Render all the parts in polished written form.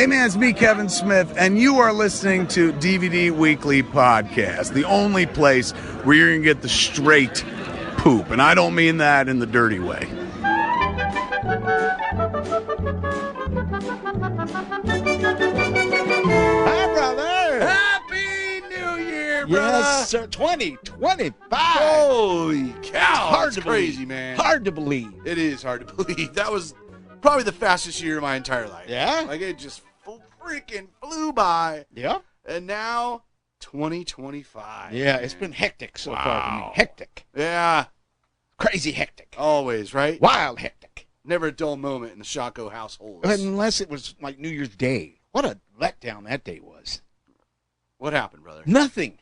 Hey man, it's me, Kevin Smith, and you are listening to DVD Weekly Podcast, the only place where you're going to get the straight poop. And I don't mean that in the dirty way. Hi, brother. Happy New Year, brother. Yes, sir. 2025. Holy cow. Hard That's to crazy, believe. man. Hard to believe. It is hard to believe. That was probably the fastest year of my entire life. Yeah? Like, it just freaking flew by. Yeah? And now, 2025. Yeah, it's been hectic so far for me. Hectic. Yeah. Crazy hectic. Always, right? Wild hectic. Never a dull moment in the Shocko household. Unless it was like New Year's Day. What a letdown that day was. What happened, brother? Nothing.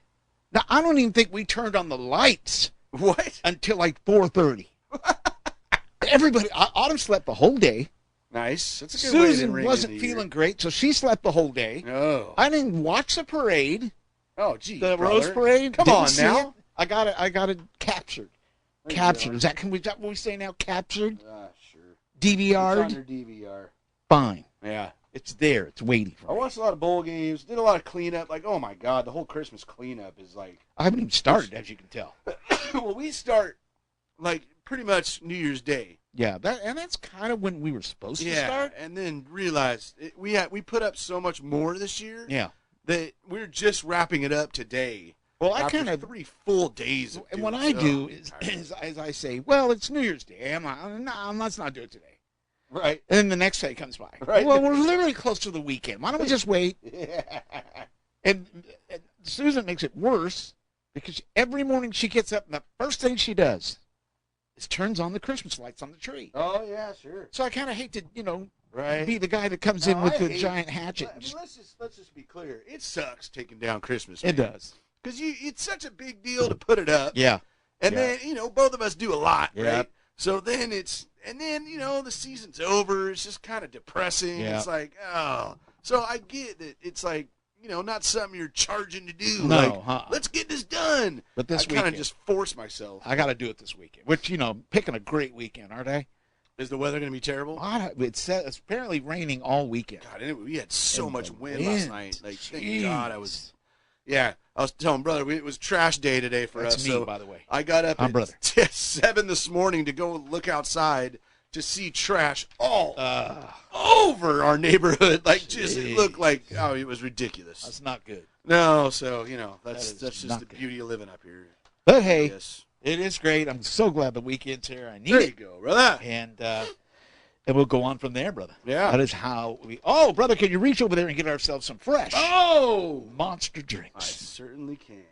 Now, I don't even think we turned on the lights What? until like 4:30. Everybody, Autumn slept the whole day. Nice. That's a good way to Susan ring wasn't in the feeling great, so she slept the whole day. Oh. I didn't watch the parade, Oh, gee, the brother. Rose Parade. Come Didn't on see now. it. I got it captured. There you Captured. go. Is that what we say now? Captured? Sure. DVR'd? It's on your DVR. Fine. Yeah. It's there. It's waiting for I me. watched a lot of bowl games, did a lot of cleanup. Like, oh my God, the whole Christmas cleanup is like. I haven't even started, as you can tell. Well, we start like pretty much New Year's Day. Yeah, that's kind of when we were supposed to start. And then realized we put up so much more this year. Yeah. That we're just wrapping it up today. Well, I after kind of 3 full days. And what I do is I say, well, it's New Year's Day. Let's not do it today. Right. And then the next day comes by. Right. Well, we're literally close to the weekend. Why don't we just wait? Yeah. And Susan makes it worse because every morning she gets up and the first thing she does is turns on the Christmas lights on the tree. Oh yeah, sure. So I kind of hate to, Right. be the guy that comes in No, with I the hate- giant hatchet. I mean, let's just be clear. It sucks taking down Christmas. It does. Because it's such a big deal to put it up. Yeah. And Yeah. then, both of us do a lot, Yeah. right? So then the season's over. It's just kind of depressing. Yeah. It's like, oh. So I get that it's like, not something you're charging to do. No, Like, let's get this done. But this I kind weekend, of just force myself. I got to do it this weekend. Which, picking a great weekend, aren't I? Is the weather going to be terrible? It's apparently raining all weekend. God, anyway, we had so And much the wind last wind. night. Like, thank Jeez. God I was. Yeah, I was telling brother, it was trash day today for That's us. me, So by the way. I got up I'm at brother. 7 this morning to go look outside to see trash all over our neighborhood. Like, it looked like, it was ridiculous. That's not good. No, so, That that's is just not the good. beauty of living up here. But hey, Yes. it is great. I'm so glad the weekend's here. I need There you it. go, brother. And we'll go on from there, brother. Yeah. That is how we. Oh, brother, can you reach over there and get ourselves some fresh Oh! monster I drinks? certainly can.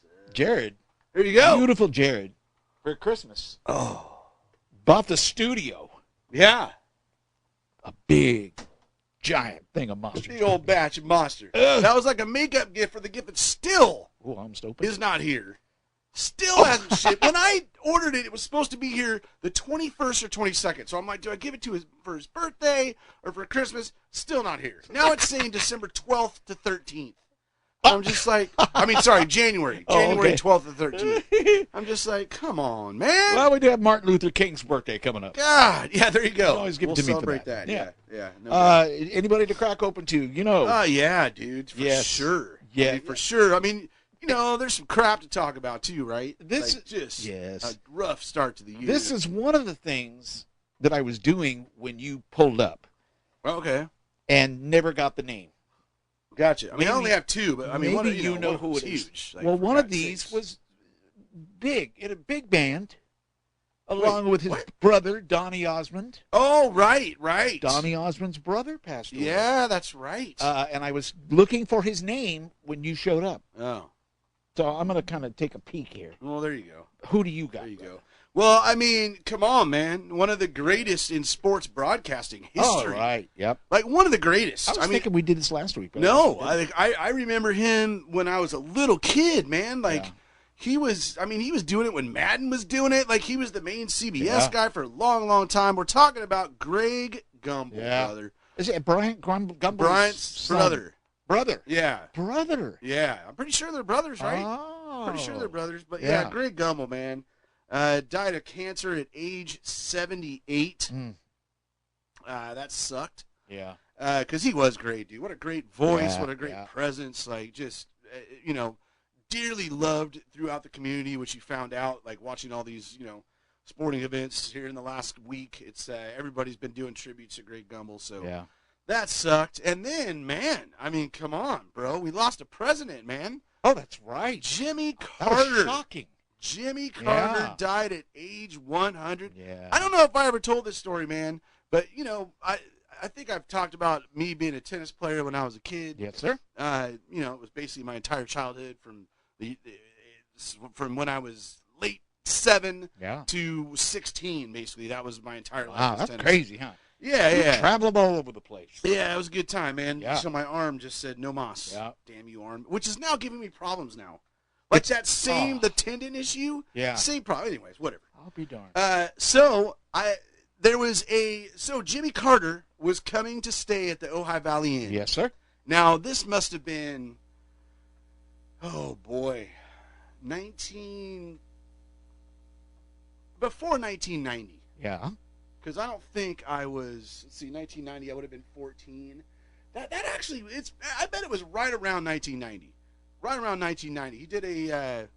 Sir. Jared, There you go. beautiful Jared, for Christmas, Oh. bought the studio Yeah. a big, giant thing of monster. Big old batch of Monster. Ugh. That was like a makeup gift for the gift that still Oh, I'm almost open. is not here. Still hasn't shipped. When I ordered it, it was supposed to be here the 21st or 22nd. So I'm like, do I give it to him for his birthday or for Christmas? Still not here. Now it's saying December 12th to 13th. I'm just like, January. Oh, January okay. 12th to 13th. I'm just like, come on, man. Well, we do have Martin Luther King's birthday coming up. God. Yeah, there you go. You always give it we'll to me for celebrate that. that. Yeah. Yeah. No doubt. Anybody to crack open to, Yeah, dude. For Yes. sure. Yeah. I mean, for sure. I mean, there's some crap to talk about too, right? This Like, just yes. a rough start to the year. This is one of the things that I was doing when you pulled up okay. and never got the name. Gotcha. I mean, I Maybe- only have two, but I mean, one, maybe you know one who was it is. huge. Like, Well, for one of God's these sakes. was big in a big band, along with his what? brother Donnie Osmond. Oh, right. Donnie Osmond's brother passed away. Yeah, that's right. And I was looking for his name when you showed up. oh, So I'm going to kind of take a peek here. well, there you go. Who do you got? There you go. Well, I mean, come on, man. One of the greatest in sports broadcasting history. Oh, right. Yep. Like one of the greatest. I was thinking we did this last week. But No, I guess we I remember him when I was a little kid, man. Like Yeah. he was doing it when Madden was doing it. Like he was the main CBS Yeah. guy for a long, long time. We're talking about Greg Gumbel, Yeah. brother. didn't. Is it Brian Gumbel's Bryant's son? brother. Brother. Yeah. Brother. Yeah. I'm pretty sure they're brothers, right? Oh. Pretty sure they're brothers. But Yeah. yeah, Greg Gumbel, man. Died of cancer at age 78. Mm. That sucked. Yeah. because he was great, dude. What a great voice, Yeah, what a great yeah. presence. Like, just dearly loved throughout the community, which you found out like watching all these sporting events here in the last week. It's everybody's been doing tributes to Greg Gumbel, so Yeah. that sucked. And then, man, I mean, come on, bro, we lost a president, man. Oh, that's right. Jimmy That was Carter. shocking. Jimmy Carter Yeah. died at age 100. Yeah. I don't know if I ever told this story, man, but I think I've talked about me being a tennis player when I was a kid. Yes, sir. It was basically my entire childhood from when I was late 7 Yeah. to 16. Basically, that was my entire life. Wow, as that's tennis. crazy, huh? Yeah, You yeah. traveled all over the place. Yeah, it was a good time, man. Yeah. So my arm just said no mas. Yeah. Damn you, arm. Which is now giving me problems now. Like that same, oh. the tendon issue. Yeah. Same problem. Anyways, whatever. I'll be darned. So Jimmy Carter was coming to stay at the Ojai Valley Inn. Yes, sir. Now, this must have been, before 1990. Yeah. Because I don't think I was, 1990, I would have been 14. That actually, I bet it was right around 1990. Right around 1990. He did a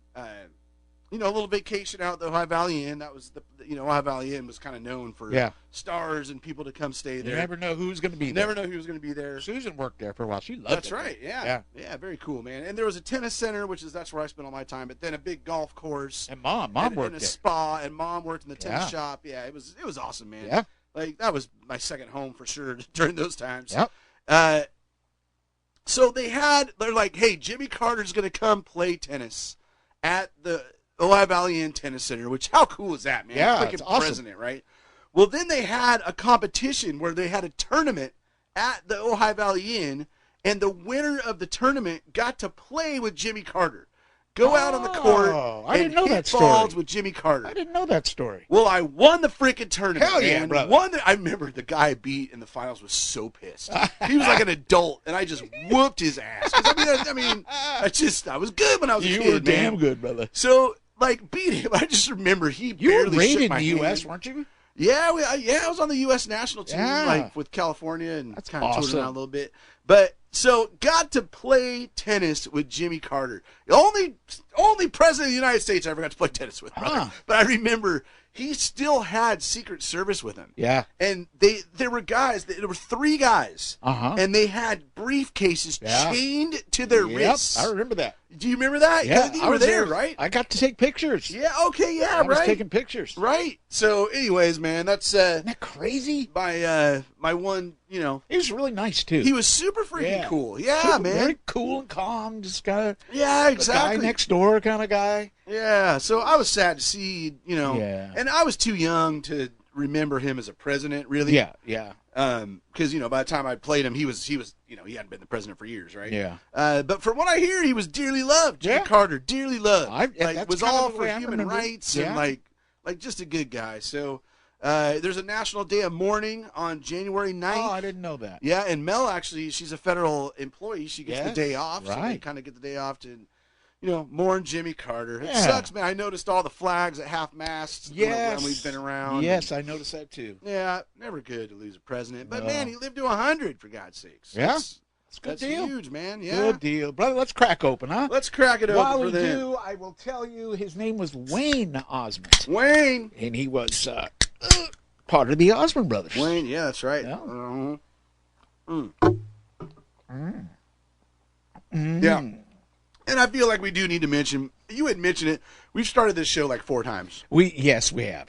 little vacation out at the Ohio Valley Inn. That was Ohio Valley Inn was kind of known for stars and people to come stay there. You never know who's going to be You there. never know who was going to be there. Susan worked there for a while. She loved That's it. right. Yeah. Very cool, man. And there was a tennis center, that's where I spent all my time. But then a big golf course. And mom and worked a there. spa, and mom worked in the tennis Yeah. shop. Yeah, it was awesome, man. Yeah. Like that was my second home for sure during those times. Yep. So they're like, hey, Jimmy Carter's going to come play tennis at the Ohio Valley Inn Tennis Center, which how cool is that, man? Yeah, Freaking it's awesome. president, right? Well, then they had a competition where they had a tournament at the Ohio Valley Inn, and the winner of the tournament got to play with Jimmy Carter. Go out on the court I and didn't know hit that balls story. with Jimmy Carter. I didn't know that story. Well, I won the freaking tournament. Hell yeah, man. brother. I remember the guy I beat in the finals was so pissed. He was like an adult, and I just whooped his ass. 'Cause I was good when I was a You kid, were damn man. good, brother. So, like, beat him. I just remember he You were barely rated shook in my the U.S., hand. weren't you? Yeah, I was on the U.S. national team, Yeah. like with California, and That's kind of toured awesome. around a little bit. But so got to play tennis with Jimmy Carter. The only president of the United States I ever got to play tennis with, brother. Huh. But I remember he still had Secret Service with him. Yeah. And there were 3 guys, Uh-huh. and they had briefcases Yeah. chained to their Yep, wrists. I remember that. Do you remember that? Yeah, I think I you were was there, right? I got to take pictures. Yeah. Okay. Yeah. I was right. taking pictures. Right. So, anyways, man, that's Isn't that crazy? my one. He was really nice, too. He was super freaking Yeah. cool. Yeah, Super- man. Very cool and calm. Just kind of Yeah, exactly. guy next door kind of guy. Yeah. So I was sad to see, Yeah. and I was too young to remember him as a president, really. Yeah, yeah. Because by the time I played him, he was he hadn't been the president for years, right? Yeah. But from what I hear, he was dearly loved. Jimmy Yeah. Carter, dearly loved. That's was kind of all the for way I human remember it. rights Yeah. and like just a good guy. So there's a national day of mourning on January 9th. Oh, I didn't know that. Yeah, and Mel actually, she's a federal employee. She gets the Yes, day off, so they right. kind of get the day off to, mourn Jimmy Carter. It Yeah. sucks, man. I noticed all the flags at half-mast Yes. when we've been around. Yes, I noticed that too. Yeah, never good to lose a president. But, No. man, he lived to 100, for God's sakes. Yeah. That's It's a good that's deal. huge, man. Yeah. Good deal. Brother, let's crack open, huh? Let's crack it open While for we them. do, I will tell you his name was Wayne Osmond. Wayne. And he was part of the Osmond brothers. Wayne, yeah, that's right. Yeah. Yeah. And I feel like we do need to mention, you had mentioned it, we've started this show like 4 times. Yes, we have.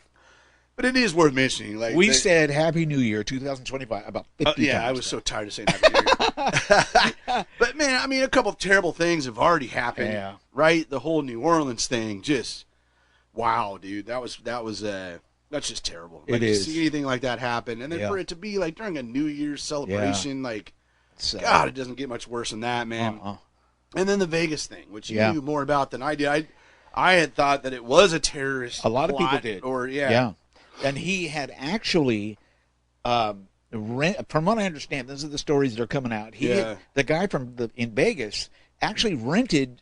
But it is worth mentioning. Like We said Happy New Year 2025 about 50 yeah, times. I was so tired of saying that. But, man, I mean, a couple of terrible things have already happened. Yeah. Right? The whole New Orleans thing, just, wow, dude. That's just terrible. Like, It is. to see anything like that happen. And then Yeah. for it to be, like, during a New Year's celebration, like, So, God, it doesn't get much worse than that, man. uh-uh. And then the Vegas thing, which you Yeah. knew more about than I did. I had thought that it was a terrorist A lot of people plot, did. Or, Yeah. And he had actually, from what I understand, these are the stories that are coming out. The guy in Vegas actually rented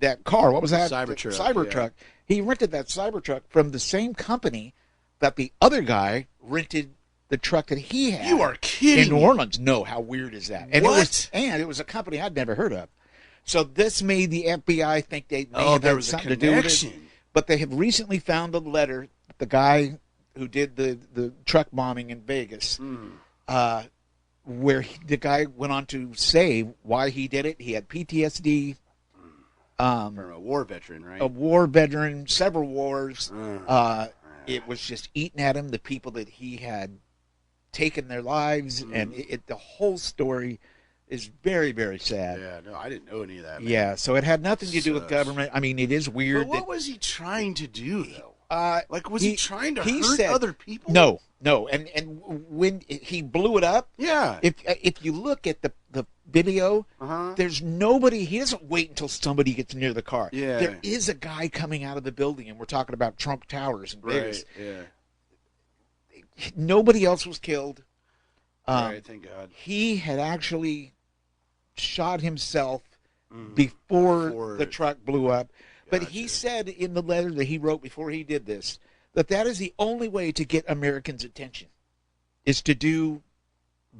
that car. What was that? Cybertruck, Cybertruck. He rented that Cybertruck from the same company that the other guy rented the truck that he had. You are kidding in New me. Orleans. No, how weird is that? And What? it was a company I'd never heard of. So this made the FBI think they may have there had was a something to do with it. connection. But they have recently found a letter. The guy who did the truck bombing in Vegas, where the guy went on to say why he did it. He had PTSD. From a war veteran, right? A war veteran, several wars. It was just eating at him, the people that he had taken their lives, and the whole story is very, very sad. Yeah, no, I didn't know any of that. Man. Yeah, so it had nothing to do with government. I mean, it is weird. But what was he trying to do, though? Was he trying to hurt said, other people? No. And when he blew it up, yeah. If you look at the video, there's nobody. He doesn't wait until somebody gets near the car. Yeah. There is a guy coming out of the building, and we're talking about Trump Towers in Vegas. Right, yeah. Nobody else was killed. Right, thank God. He had actually shot himself before the truck blew up. But he said in the letter that he wrote before he did this, that is the only way to get Americans' attention, is to do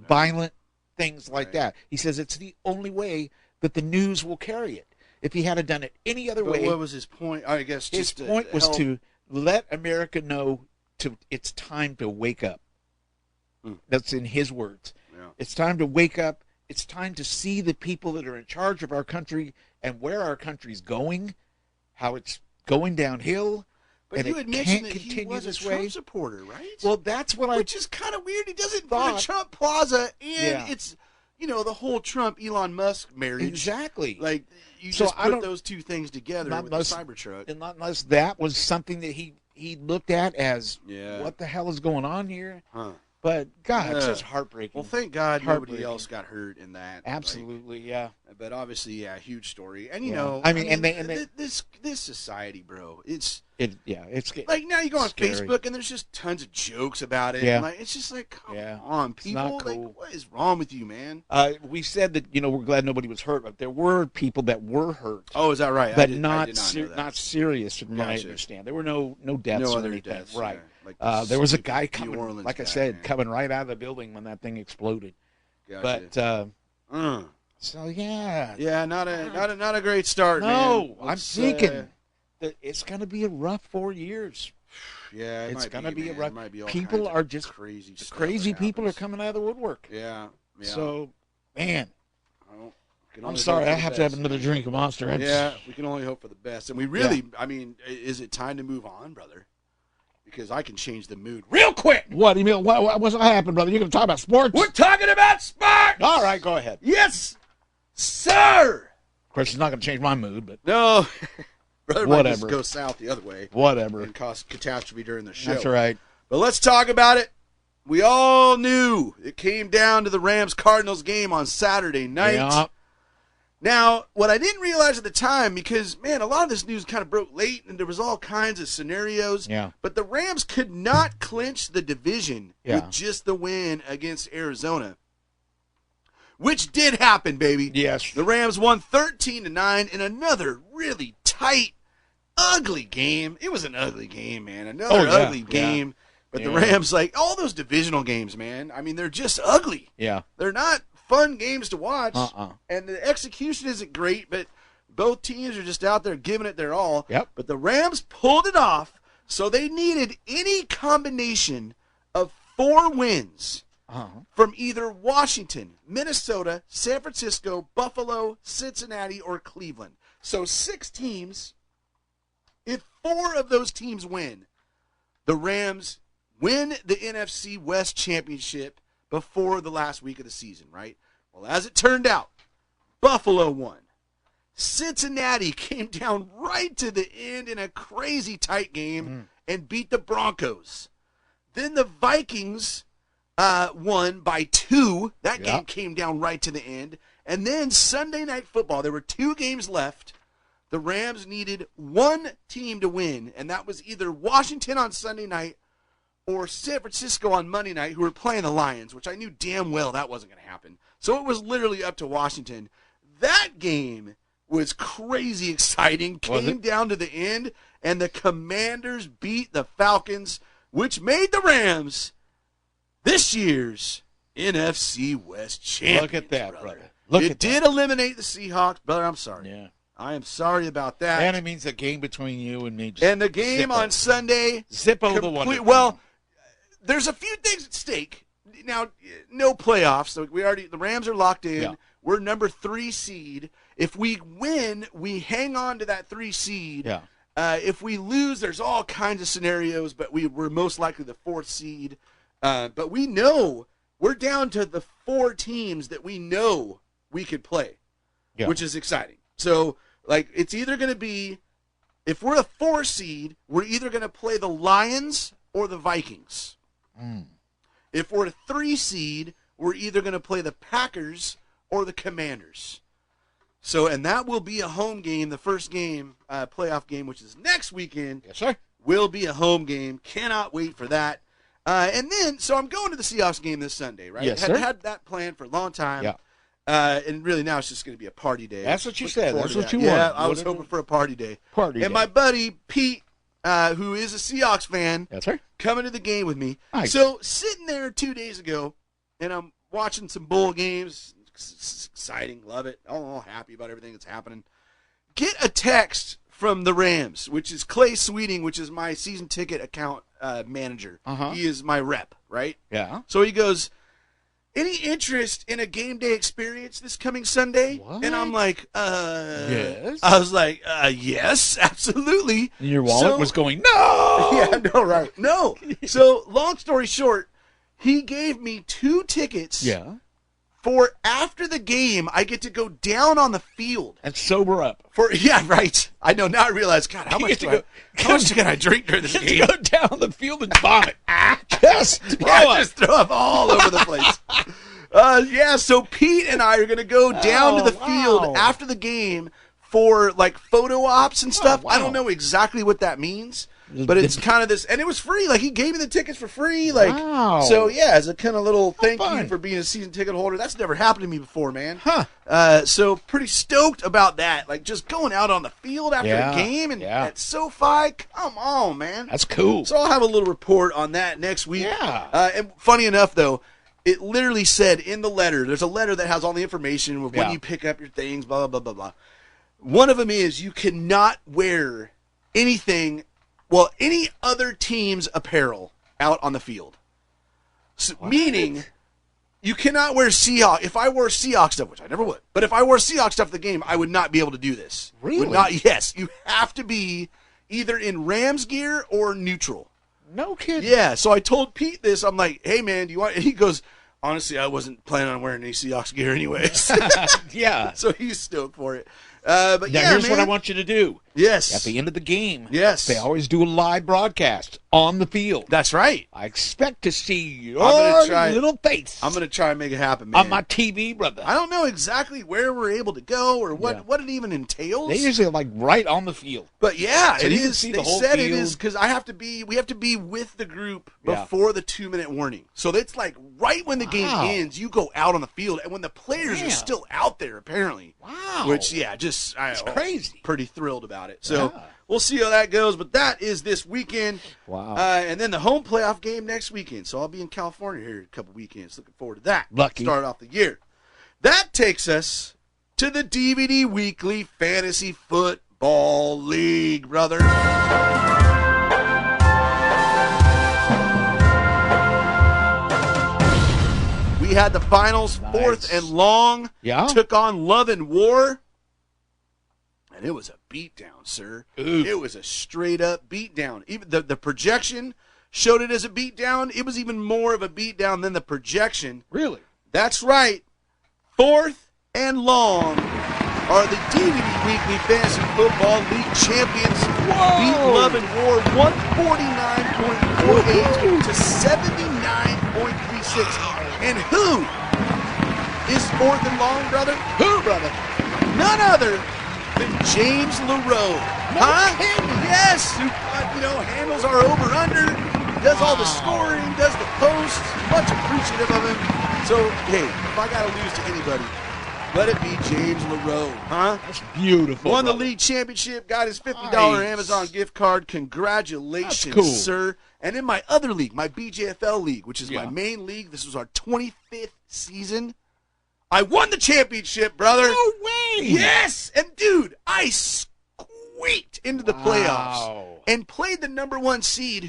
violent things like that. He says it's the only way that the news will carry it. If he had done it any other way. What was his point? I guess his point was to let America know it's time to wake up. That's in his words. Yeah. It's time to wake up. It's time to see the people that are in charge of our country and where our country's going, how it's going downhill. But you had mentioned that he was a Trump supporter, right? Well, that's what Which is kind of weird. He doesn't put a Trump Plaza, and it's, the whole Trump-Elon Musk marriage. Exactly. Like, you just put those two things together with the Cybertruck. And not unless that was something that he looked at as, what the hell is going on here? Huh. But, God, it's just heartbreaking. Well, thank God nobody else got hurt in that. Absolutely, yeah. But obviously, huge story. And, this society, bro, it's like now you go on Facebook and there's just tons of jokes about it. Yeah. And like, it's just like, come on, people. Not cool. Like, what is wrong with you, man? We said that, we're glad nobody was hurt, but there were people that were hurt. Oh, is that right? But I did not that. serious, from what I understand. There were no deaths no or other anything. deaths, right. Like there was a guy coming, Orleans like I guy, said, man. coming right out of the building when that thing exploded. Gotcha. But so yeah, not a great start. No, man. I'm thinking that it's going to be a rough 4 years. Yeah, it's going to be a rough. It might be all people are just crazy. Crazy people are coming out of the woodwork. Yeah. So, man. I'm I'm sorry, I have to have another drink of Monster. We can only hope for the best. And we really, I mean, is it time to move on, brother? Because I can change the mood real quick. What, Emil? What's happened, brother? You going to talk about sports? We're talking about sports! All right, go ahead. Yes, sir! Of course, it's not going to change my mood, but... No. Brother might whatever. just go south the other way. Whatever. And cause catastrophe during the show. That's right. But let's talk about it. We all knew it came down to the Rams-Cardinals game on Saturday night. Yeah. Now, what I didn't realize at the time, because, man, a lot of this news kind of broke late, and there was all kinds of scenarios. Yeah. But the Rams could not clinch the division with just the win against Arizona, which did happen, baby. Yes. The Rams won 13-9 in another really tight, ugly game. It was an ugly game, man. Another ugly game. But the Rams, like, all those divisional games, man, I mean, they're just ugly. Yeah. They're not fun games to watch, Uh-uh. and the execution isn't great, but both teams are just out there giving it their all. Yep. But the Rams pulled it off, so they needed any combination of 4 wins from either Washington, Minnesota, San Francisco, Buffalo, Cincinnati, or Cleveland. So 6 teams. If 4 of those teams win, the Rams win the NFC West Championship before the last week of the season, right? Well, as it turned out, Buffalo won. Cincinnati came down right to the end in a crazy tight game and beat the Broncos. Then the Vikings won by 2. That game came down right to the end. And then Sunday Night Football, there were 2 games left. The Rams needed 1 team to win, and that was either Washington on Sunday night or San Francisco on Monday night, who were playing the Lions, which I knew damn well that wasn't going to happen. So it was literally up to Washington. That game was crazy exciting, came down to the end, and the Commanders beat the Falcons, which made the Rams this year's NFC West champions. Look at that, brother. Look it at did that. eliminate the Seahawks, brother. I'm sorry. Yeah. I am sorry about that. And it means the game between you and me. Just And the game on Sunday. Zippo the Wonder. Well, there's a few things at stake. Now, no playoffs. So the Rams are locked in. Yeah. We're number 3 seed. If we win, we hang on to that 3 seed. Yeah. If we lose, there's all kinds of scenarios, but we're most likely the 4th seed. But we know we're down to the 4 teams that we know we could play, which is exciting. So, like, it's either going to be, if we're a 4 seed, we're either going to play the Lions or the Vikings. If we're a 3 seed, we're either going to play the Packers or the Commanders. So, and that will be a home game. The first game, playoff game, which is next weekend, Yes, sir. will be a home game. Cannot wait for that. And then, so I'm going to the Seahawks game this Sunday, right? Yes, sir. Had that planned for a long time. Yeah. And really now it's just going to be a party day. That's what you Looking said. forward That's to what that. you Yeah, wanted. I was hoping for a party day. Party And day. my buddy Pete, who is a Seahawks fan, Yes, sir. coming to the game with me. Nice. So sitting there 2 days ago, and I'm watching some bowl games. It's exciting, love it. All happy about everything that's happening. Get a text from the Rams, which is Clay Sweeting, which is my season ticket account manager. Uh-huh. He is my rep, right? Yeah. So he goes, any interest in a game day experience this coming Sunday? What? And I'm like, Yes. I was like, yes, absolutely. And your wallet So- was going, no! Yeah, no, right. No. So, long story short, he gave me 2 tickets Yeah. for after the game, I get to go down on the field. And sober up. Yeah, right. I know. Now I realize, God, how You much get how much can I drink during this Just game? go down the field and vomit. Just throw Yeah, up. just throw up all over the place. Yeah, so Pete and I are going to go down to the field wow. after the game for, like, photo ops and stuff. wow. I don't know exactly what that means, but it's kind of this, and it was free. Like, he gave me the tickets for free. Like, Wow. so, yeah, as a kind of little thank you fun. for being a season ticket holder. That's never happened to me before, man. Huh. So pretty stoked about that. Like, just going out on the field after Yeah, a game and yeah. at SoFi. Come on, man. That's cool. So I'll have a little report on that next week. Yeah. And funny enough, though, it literally said in the letter, there's a letter that has all the information with when Yeah. you pick up your things, blah, blah, blah, blah, blah. One of them is you cannot wear anything, well, any other team's apparel out on the field. So, meaning you cannot wear Seahawks. If I wore Seahawks stuff, which I never would, but if I wore Seahawks stuff at the game, I would not be able to do this. Really? Would not, yes. You have to be either in Rams gear or neutral. No kidding. Yeah, so I told Pete this. I'm like, hey, man, do you want... And he goes, honestly, I wasn't planning on wearing any Seahawks gear anyways. Yeah. So he's stoked for it. But Now, yeah, here's man. what I want you to do. Yes. At the end of the game, Yes. they always do a live broadcast on the field. That's right. I expect to see your gonna try- little face I'm going to try and make it happen, man. on my TV, brother. I don't know exactly where we're able to go or what, Yeah. what it even entails. They usually like right on the field. But yeah, So it you can is. see They the whole said it field. is because we have to be with the group Yeah. before the 2-minute warning. So it's like right when the game Wow. ends, you go out on the field, and when the players Damn. are still out there, apparently. Wow. Which just It's crazy. Pretty thrilled about it. So Yeah. we'll see how that goes. But that is this weekend. Wow. And then the home playoff game next weekend. So I'll be in California here in a couple weekends. Looking forward to that. Lucky. Start off the year. That takes us to the DVD Weekly Fantasy Football League, brother. We had the finals, Nice. 4th and long. Yeah? Took on Love and War. And it was a beatdown, sir. Ooh. It was a straight-up beatdown. Even the projection showed it as a beatdown. It was even more of a beatdown than the projection. Really? That's right. 4th and long are the DVD Weekly Fantasy Football League champions. Whoa. Beat Love and War 149.48 to 79.36. And who is 4th and long, brother? Who, brother? None other than James LaRoe. No kidding. Yes, who handles our over-under, does all the scoring, does the posts. Much appreciative of him. So, hey, if I got to lose to anybody, Let it be James LaRoe, huh? That's beautiful. Won the brother. league championship, got his $50 Nice. Amazon gift card. Congratulations, That's cool. sir. And in my other league, my BJFL league, which is my Yeah. main league, this was our 25th season. I won the championship, brother. No way. Yes! And, dude, I squeaked into the playoffs Wow. and played the number one seed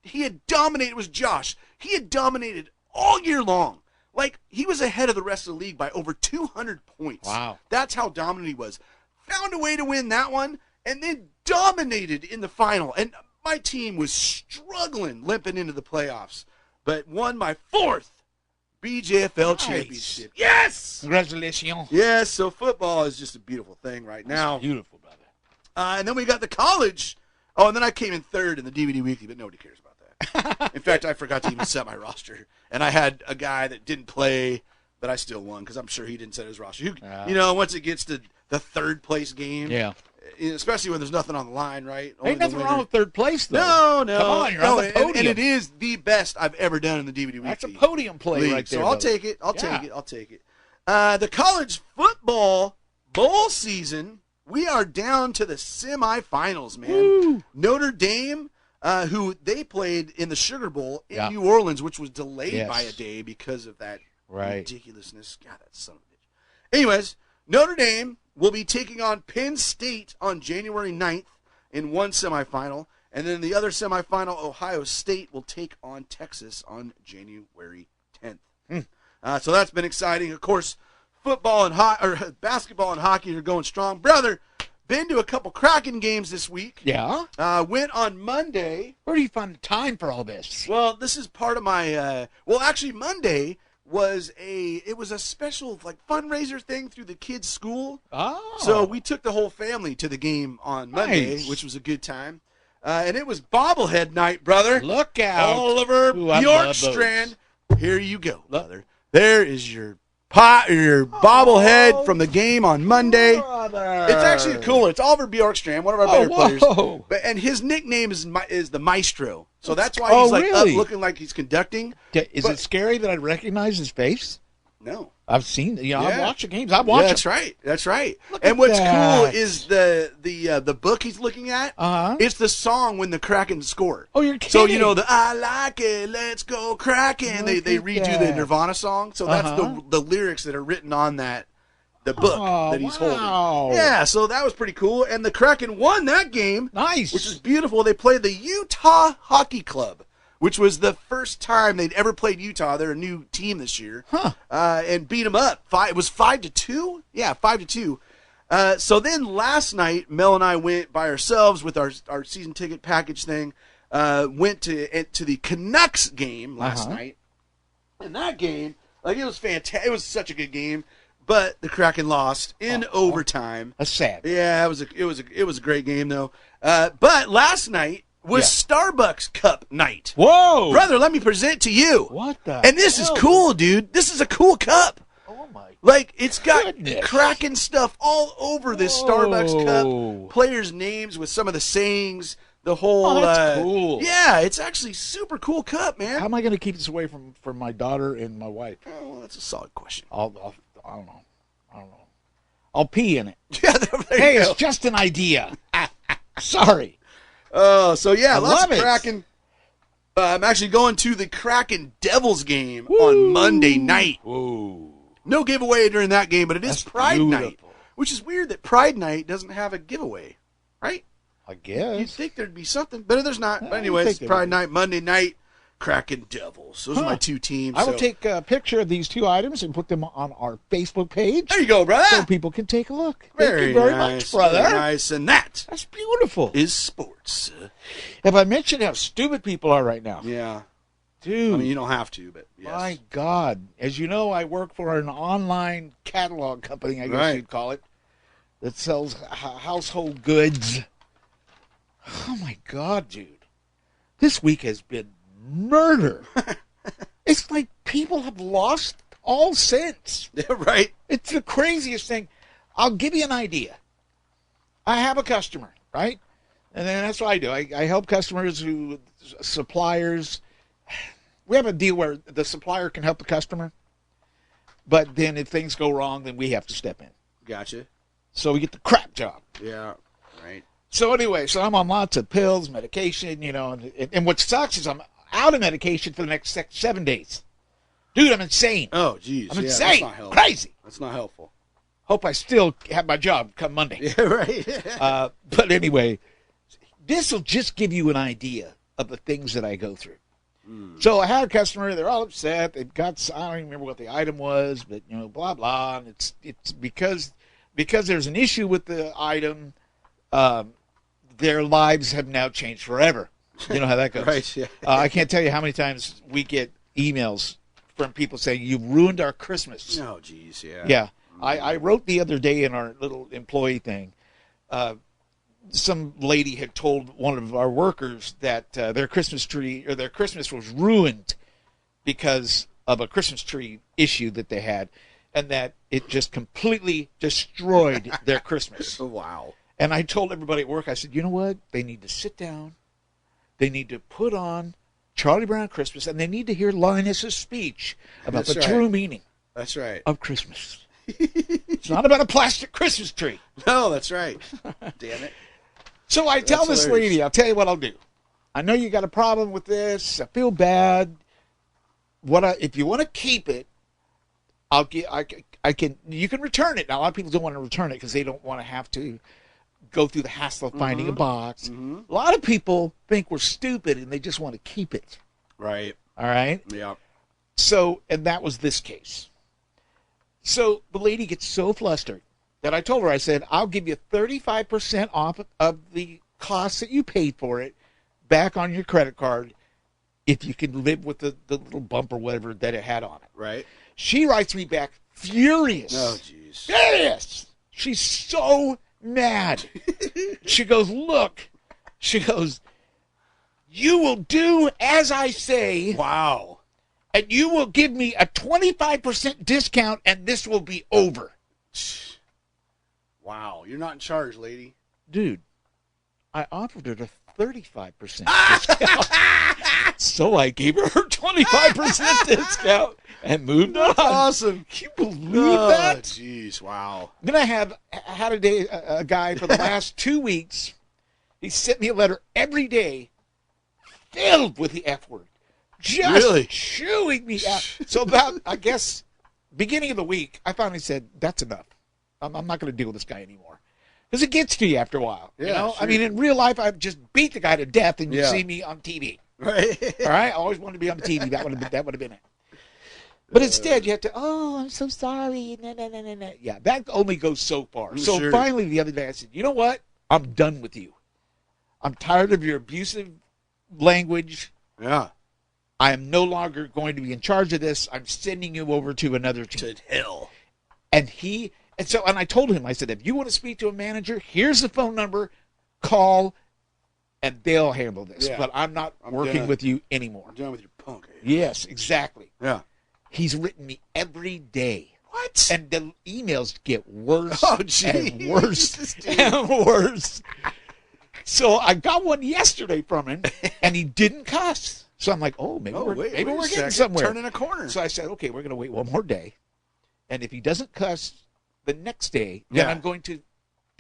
he had dominated, it was Josh. He had dominated all year long. Like, he was ahead of the rest of the league by over 200 points. Wow. That's how dominant he was. Found a way to win that one and then dominated in the final. And my team was struggling, limping into the playoffs, but won my 4th BJFL Nice. championship. Yes! Congratulations. Yes, so football is just a beautiful thing right now. That's beautiful, brother. And then we got the college. Oh, and then I came in 3rd in the DVD Weekly, but nobody cares about that. In fact, I forgot to even set my roster. And I had a guy that didn't play, but I still won because I'm sure he didn't set his roster. You know, once it gets to the 3rd place game, Yeah. especially when there's nothing on the line, right? Only Ain't the nothing winner. wrong with 3rd place, though. No. Come on, you're on the and podium. it is the best I've ever done in the DVD Weekly. That's a podium play league. right there. So I'll brother. take it. I'll Yeah. take it. The college football bowl season, we are down to the semifinals, man. Woo. Notre Dame, who they played in the Sugar Bowl in Yeah. New Orleans, which was delayed Yes. by a day because of that Right. ridiculousness. God, that son of a bitch. Anyways, Notre Dame will be taking on Penn State on January 9th in one semifinal. And then the other semifinal, Ohio State will take on Texas on January 10th. So that's been exciting. Of course, football and basketball and hockey are going strong. Brother, been to a couple Kraken games this week. Yeah? Went on Monday. Where do you find the time for all this? Well, this is part of my. Actually, Monday was a special fundraiser thing through the kids' school. Oh. So we took the whole family to the game on Monday, Nice. which was a good time. And it was bobblehead night, brother. Look out. Oliver Ooh, I love those. Bjorkstrand. Here you go, brother. There is your bobblehead from the game on Monday. Brother. It's actually cooler. It's Oliver Bjorkstrand, one of our better players. whoa. And his nickname is the Maestro. So that's why Oh, he's up really? looking like he's conducting. Is it scary that I recognize his face? No. I've seen, I Yeah. watch the games. I watch That's them. right. That's right. Look And at what's cool that. is the book he's looking at. Uh-huh. It's the song when the Kraken score. Oh, you're kidding. So you know the I like it, let's go Kraken. They Look at redo the that. Nirvana song. So that's the lyrics that are written on the book Oh, that he's wow. holding. Yeah, so that was pretty cool. And the Kraken won that game, Nice. which is beautiful. They played the Utah Hockey Club, which was the first time they'd ever played Utah. They're a new team this year. Huh. And beat them up. It was 5-2? Yeah, 5-2. So then last night, Mel and I went by ourselves with our season ticket package thing. Went to the Canucks game last night. And that game, it was fantastic. It was such a good game. But the Kraken lost in overtime. That's sad. Yeah, it was a great game though. But last night was Starbucks Cup night. Whoa. Brother, let me present to you. What the And this is hell? cool, dude. This is a cool cup. Oh, my. It's got Goodness. Kraken stuff all over this Whoa. Starbucks cup. Players' names with some of the sayings. The whole. Oh, that's cool. Yeah, it's actually super cool cup, man. How am I going to keep this away from my daughter and my wife? Oh, well, that's a solid question. I don't know. I'll pee in it. Yeah, there Hey, you go. it's just an idea. Sorry. Oh, so yeah, I lots love of it. Kraken. I'm actually going to the Kraken Devils game on Monday night. Whoa. No giveaway during that game, but it is That's Pride night, beautiful. which is weird that Pride night doesn't have a giveaway, right? I You'd guess. think there'd be something, but there's not. But I anyways, think there Pride would be. night, Monday night, Kraken Devils. Those are my two teams. I will so- take a picture of these two items and put them on our Facebook page There you go, brother. so people can take a look. Thank Very you very nice, much, brother. Very nice, and that That's beautiful. is sports. Have I mentioned how stupid people are right now? Yeah, Dude. I mean you don't have to, but yes. My God. As you know, I work for an online catalog company, I guess Right. you'd call it, that sells household goods. Oh, my God, dude. This week has been murder. It's like people have lost all sense. Right. It's the craziest thing. I'll give you an idea. I have a customer, right? And then that's what I do. I help customers suppliers. We have a deal where the supplier can help the customer. But then if things go wrong, then we have to step in. Gotcha. So we get the crap job. Yeah. Right. So anyway, so I'm on lots of pills, medication, and what sucks is I'm out of medication for the next 7 days. Dude, I'm insane. Oh, geez. I'm yeah, insane. That's not helpful. Crazy. That's not helpful. Hope I still have my job come Monday. Yeah, right. But anyway, this will just give you an idea of the things that I go through. So I had a customer. They're all upset. They've got, I don't even remember what the item was, but blah blah. And it's because there's an issue with the item. Their lives have now changed forever. You know how that goes. Right. Yeah. I can't tell you how many times we get emails from people saying you've ruined our Christmas. Oh, geez. Yeah. Yeah. I wrote the other day in our little employee thing. Some lady had told one of our workers that their Christmas tree or their Christmas was ruined because of a Christmas tree issue that they had, and that it just completely destroyed their Christmas. Wow. And I told everybody at work, I said, you know what? They need to sit down. They need to put on Charlie Brown Christmas, and they need to hear Linus's speech about That's the right. true meaning That's right. of Christmas. It's not about a plastic Christmas tree. No, that's right. Damn it. So I tell That's this hilarious. lady, I'll tell you what I'll do. I know you got a problem with this. I feel bad. If you want to keep it, I can. You can return it. Now a lot of people don't want to return it because they don't want to have to go through the hassle of finding a box. Mm-hmm. A lot of people think we're stupid and they just want to keep it. Right. All right. Yeah. So, and that was this case. So the lady gets so flustered that I told her, I said, I'll give you 35% off of the cost that you paid for it back on your credit card if you can live with the little bump or whatever that it had on it. Right. She writes me back furious. Oh, jeez. Furious. She's so mad. She goes, look. She goes, you will do as I say. Wow. And you will give me a 25% discount, and this will be over. Wow. You're not in charge, lady. Dude, I offered her a 35% discount. So I gave her 25% discount and moved on. Awesome. Can you believe that? Jeez. Wow. Then I had a guy for the last 2 weeks. He sent me a letter every day filled with the F word. Just Really? chewing me out. So about, I guess, beginning of the week, I finally said, that's enough. I'm not going to deal with this guy anymore. Because it gets to you after a while. Yeah, you know? sure. I mean, in real life, I've just beat the guy to death and you Yeah. see me on TV. Right. All right? I always wanted to be on the TV. That would have been it. But instead, you have to, I'm so sorry. No. Yeah, that only goes so far. So Sure. finally, the other day, I said, you know what? I'm done with you. I'm tired of your abusive language. Yeah. I am no longer going to be in charge of this. I'm sending you over to another team. To hell. And I told him, I said, if you want to speak to a manager, here's the phone number, call, and they'll handle this. Yeah. But I'm not working with you anymore. I'm done with your punk. Yes, exactly. Yeah. He's written me every day. What? And the emails get worse Oh, and geez. worse and worse. So I got one yesterday from him, and he didn't cuss. So I'm like, maybe we're wait getting a second. somewhere. Turning a corner. So I said, okay, we're going to wait one more day. And if he doesn't cuss the next day, then Yeah. I'm going to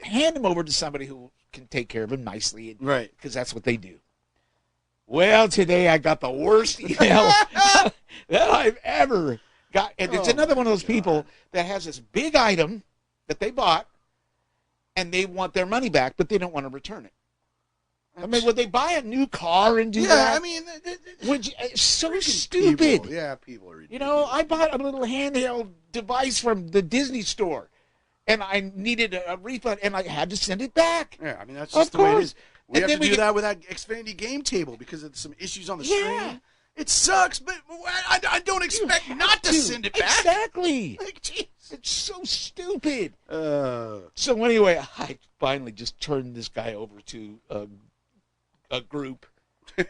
hand him over to somebody who can take care of him nicely. Right. Because that's what they do. Well, today I got the worst email that I've ever got. And it's another one of those people that has this big item that they bought, and they want their money back, but they don't want to return it. I mean, would they buy a new car and do that? Yeah, I mean, It's so freaking stupid. people. Yeah, people are ridiculous. You know, I bought a little handheld device from the Disney store, and I needed a refund, and I had to send it back. Yeah, I mean, that's Of just the way it course. is. We And have then to we do get- that with that Xfinity game table because of some issues on the Yeah. screen. It sucks, but I don't expect not to send it back. Exactly. Like, jeez. It's so stupid. Uh, So anyway, I finally just turned this guy over to a group,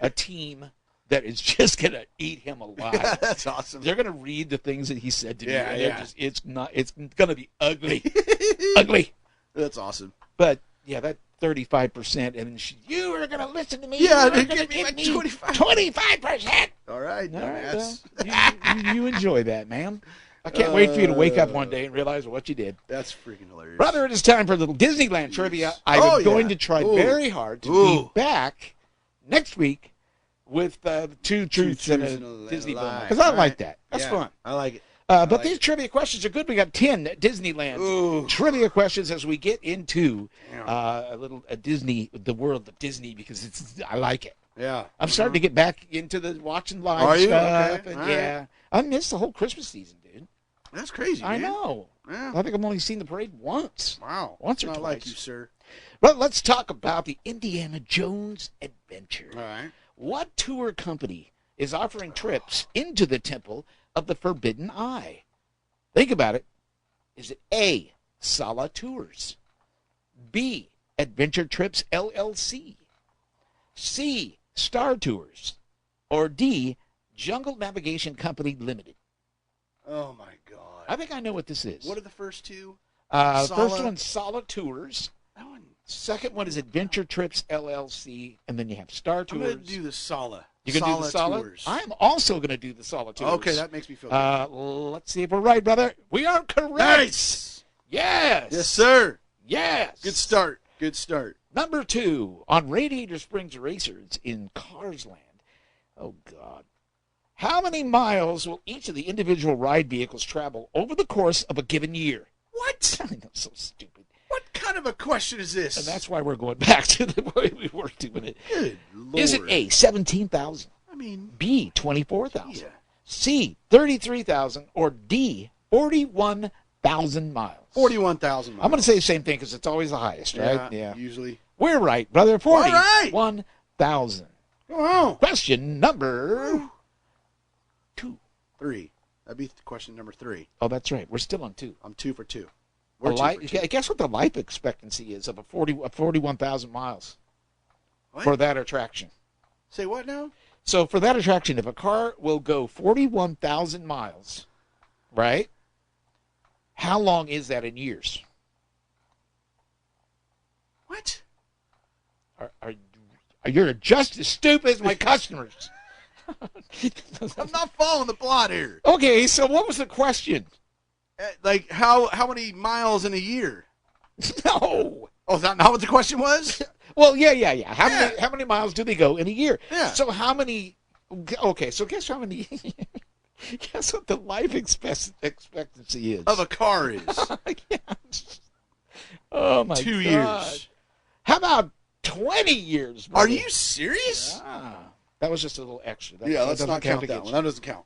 a team that is just going to eat him alive. yeah, that's awesome. They're going to read the things that he said to me. Yeah, And yeah. it's going to be ugly. Ugly. That's awesome. But, yeah, that 35%, and you are going to listen to me. Yeah, you are they gonna give me like 25%. All right, All right, dumbass. well, you enjoy that, ma'am. I can't wait for you to wake up one day and realize what you did. That's freaking hilarious. Brother, it is time for a little Disneyland trivia. I'm going to try very hard to be back next week with two truths and a Disney bonus. Because I like that. That's fun. I like it. But these trivia questions are good. We got 10 Disneyland trivia questions as we get into the world of Disney, because I like it. Yeah. I'm starting to get back into the watching live stuff. Okay. And I missed the whole Christmas season, dude. That's crazy, man. I know. Yeah. I think I've only seen the parade once. Wow. Once or Not twice. like you, sir. But let's talk about the Indiana Jones Adventure. All right. What tour company is offering trips into the Temple of the Forbidden Eye? Think about it. Is it A, Sala Tours, B, Adventure Trips LLC, C, Star Tours, or D, Jungle Navigation Company Limited? Oh, my God. I think I know what this is. What are the first two? First one's Sala Tours. That one. Second one is Adventure Trips LLC, and then you have Star Tours. I'm going to do the Sala. You can do the Sala? Tours. I'm also going to do the Sala Tours. Okay, that makes me feel good. Let's see if we're right, brother. We are correct. Nice. Yes. Yes, sir. Yes. Good start. Good start. Number 2, on Radiator Springs Racers in Cars Land. Oh, God. How many miles will each of the individual ride vehicles travel over the course of a given year? What? I know, so stupid. What kind of a question is this? And that's why we're going back to the way we were doing it. Good Lord. Is it A, 17,000? I mean, B, 24,000? yeah. C, 33,000? Or D, 41,000 miles? 41,000 miles. I'm going to say the same thing because it's always the highest, right? Yeah. Usually. We're right, brother. All right. 41,000. Oh. Question number 2. 3. That'd be question number 3. Oh, that's right. We're still on 2. I'm 2 for 2. Guess what the life expectancy is of a 41,000 miles What? for that attraction. Say what now? So for that attraction, if a car will go 41,000 miles, right? How long is that in years? What? Are you're just as stupid as my customers? I'm not following the plot here. Okay, so what was the question? Like how many miles in a year? No. Oh, is that not what the question was? Well, yeah. How many miles do they go in a year? Yeah. So how many? Okay, so guess how many? Guess what the life expectancy is Of a car is Yes. Oh my 2 God. years. How about 20 years? Are brother? you serious? That was just a little extra. Yeah, let's not count that against one. you. That doesn't count.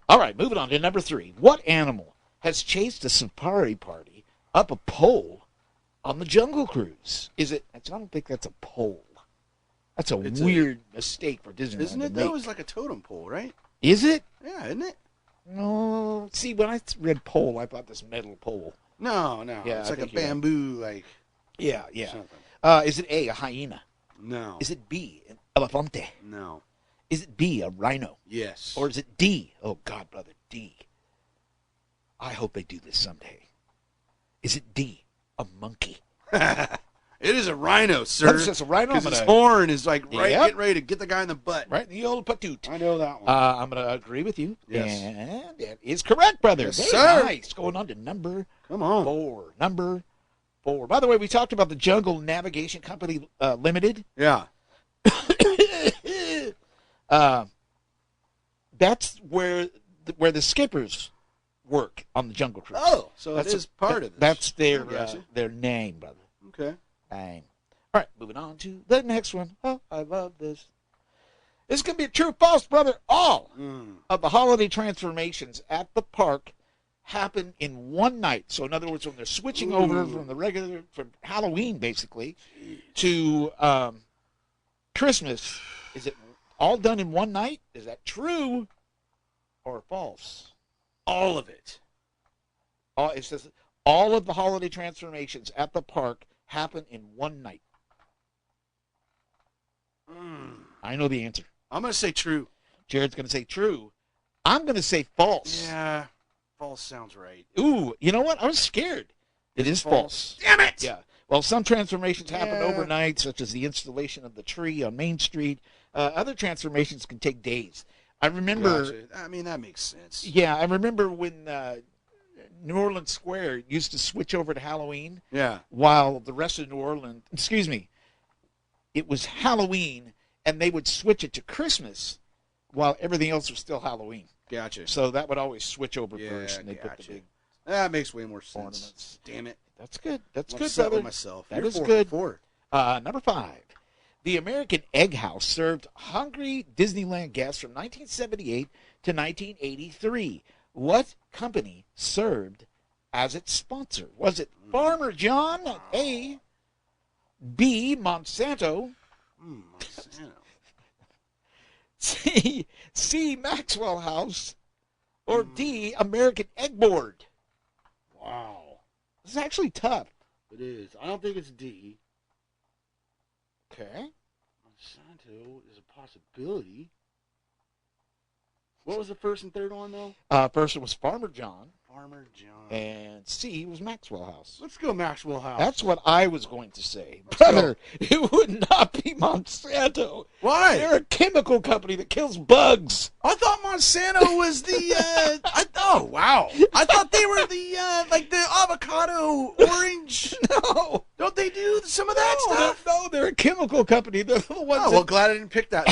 All right, moving on to number 3. What animal has chased a safari party up a pole on the Jungle Cruise? Is it? I don't think that's a pole. That's a weird mistake for Disneyland. Isn't it? That was like a totem pole, right? Is it? Yeah, isn't it? No. See, when I read pole, I thought this metal pole. No. Yeah, It's I like a think you're right. bamboo, like Yeah. something. Is it A, a hyena? No. Is it B, an elefante? No. Is it B, a rhino? Yes. Or is it D? Oh, God, brother, D. I hope they do this someday. Is it D, a monkey? It is a rhino, sir. It's just a rhino. Because his horn is like Yep. getting ready to get the guy in the butt. Right in the old patoot. I know that one. I'm going to agree with you. Yes. And that is correct, brother. Yes, Very sir. nice. Going on to number Come on. 4. Number 4. By the way, we talked about the Jungle Navigation Company Limited. Yeah. That's where the skippers work on the Jungle Cruise. Oh, so That's it is part of this. That's their Gotcha. their name, brother. Okay. Name. All right, moving on to the next one. Oh, I love this. This is going to be a true or false, brother. All of the holiday transformations at the park happen in one night. So, in other words, when they're switching over from Halloween, basically, to Christmas, is it all done in one night? Is that true or false? All of it. It says all of the holiday transformations at the park happen in one night. I know the answer. I'm going to say true. Jared's going to say true. I'm going to say false. Yeah. False sounds right. Ooh, you know what? I was scared. It is false. Damn it! Yeah. Well, some transformations happen Yeah. overnight, such as the installation of the tree on Main Street. Other transformations can take days. I remember. Gotcha. I mean, that makes sense. Yeah, I remember when New Orleans Square used to switch over to Halloween. Yeah. While the rest of New Orleans, excuse me, it was Halloween, and they would switch it to Christmas, while everything else was still Halloween. Gotcha. So that would always switch over Yeah, first, and they put the gotcha. big That makes way more sense. ornaments. Damn it. That's good. That's I'm good, upset brother. with myself. That You're is 4 good. for 4. Number 5. The American Egg House served hungry Disneyland guests from 1978 to 1983. What company served as its sponsor? Was it Farmer John, A, B, Monsanto, Monsanto. C, Maxwell House, or D, American Egg Board? Wow. This is actually tough. It is. I don't think it's D. Okay. Monsanto is a possibility. What was the first and third one, though? First it was Farmer John, Farmer John. and C was Maxwell House. Let's go Maxwell House. That's what I was going to say. Let's Brother, it would not be Monsanto. Why? They're a chemical company that kills bugs. I thought Monsanto was the, oh, wow. I thought they were the, like the avocado orange. No. Don't they do some of that stuff? No, they're a chemical company. They're the ones Oh, well, glad I didn't pick that.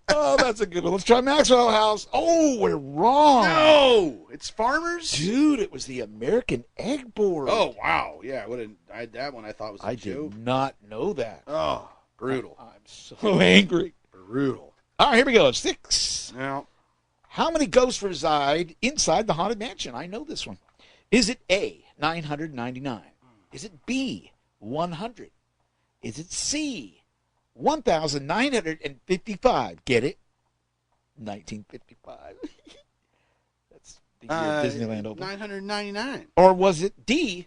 Oh, that's a good one. Let's try Maxwell House. Oh, we're wrong. No, it's farmers. Dude, it was the American Egg Board. Oh wow, yeah. That one I thought was a I joke. did not know that. Oh, brutal. I'm so angry. Brutal. All right, here we go. 6. Now, How many ghosts reside inside the Haunted Mansion? I know this one. Is it A, 999? Is it B, 100? Is it C, 1,955? Get it? 1955. That's the year Disneyland opened. 999. Or was it D,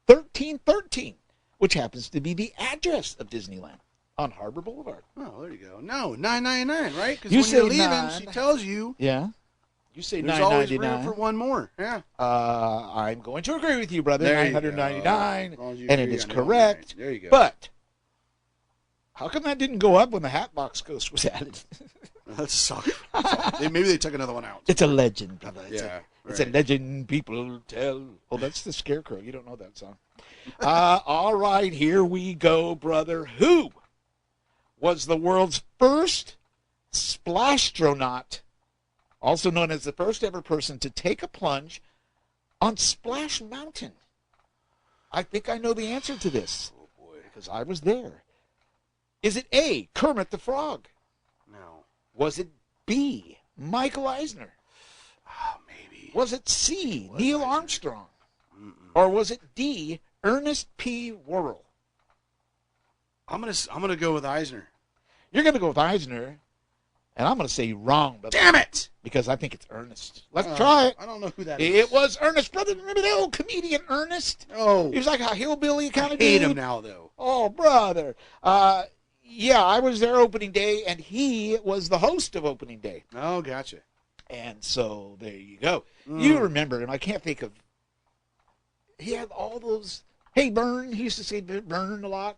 1313, which happens to be the address of Disneyland on Harbor Boulevard? Oh, there you go. No, 999, right? Because You when you're say leaving, 9. she tells you Yeah. You say there's always room 999. for one more. Yeah. I'm going to agree with you, brother. There you 999, go. As long as you and it agree is on correct. 999. There you go. But how come that didn't go up when the Hatbox Ghost was added? That sucks. Maybe they took another one out. It's a legend, brother. It's a right. legend people tell. Oh, that's the Scarecrow. You don't know that song. All right, here we go, brother. Who was the world's first splastronaut, also known as the first ever person to take a plunge on Splash Mountain? I think I know the answer to this. Oh boy. Because I was there. Is it A, Kermit the Frog? No. Was it B, Michael Eisner? Oh, maybe. Was it C, was Neil Eisner. Armstrong? Mm-mm. Or was it D, Ernest P. Worrell? I'm gonna go with Eisner. You're going to go with Eisner, and I'm going to say you're wrong, brother. Damn it! Because I think it's Ernest. Let's try it. I don't know who that is. It was Ernest, brother. Remember that old comedian Ernest? Oh, He was like a hillbilly kind of hate dude. him now though. Oh, brother. Yeah, I was there opening day, and he was the host of opening day. Oh, gotcha. And so there you go. You remember him. I can't think of. He had all those. Hey, Bern. He used to say Bern a lot.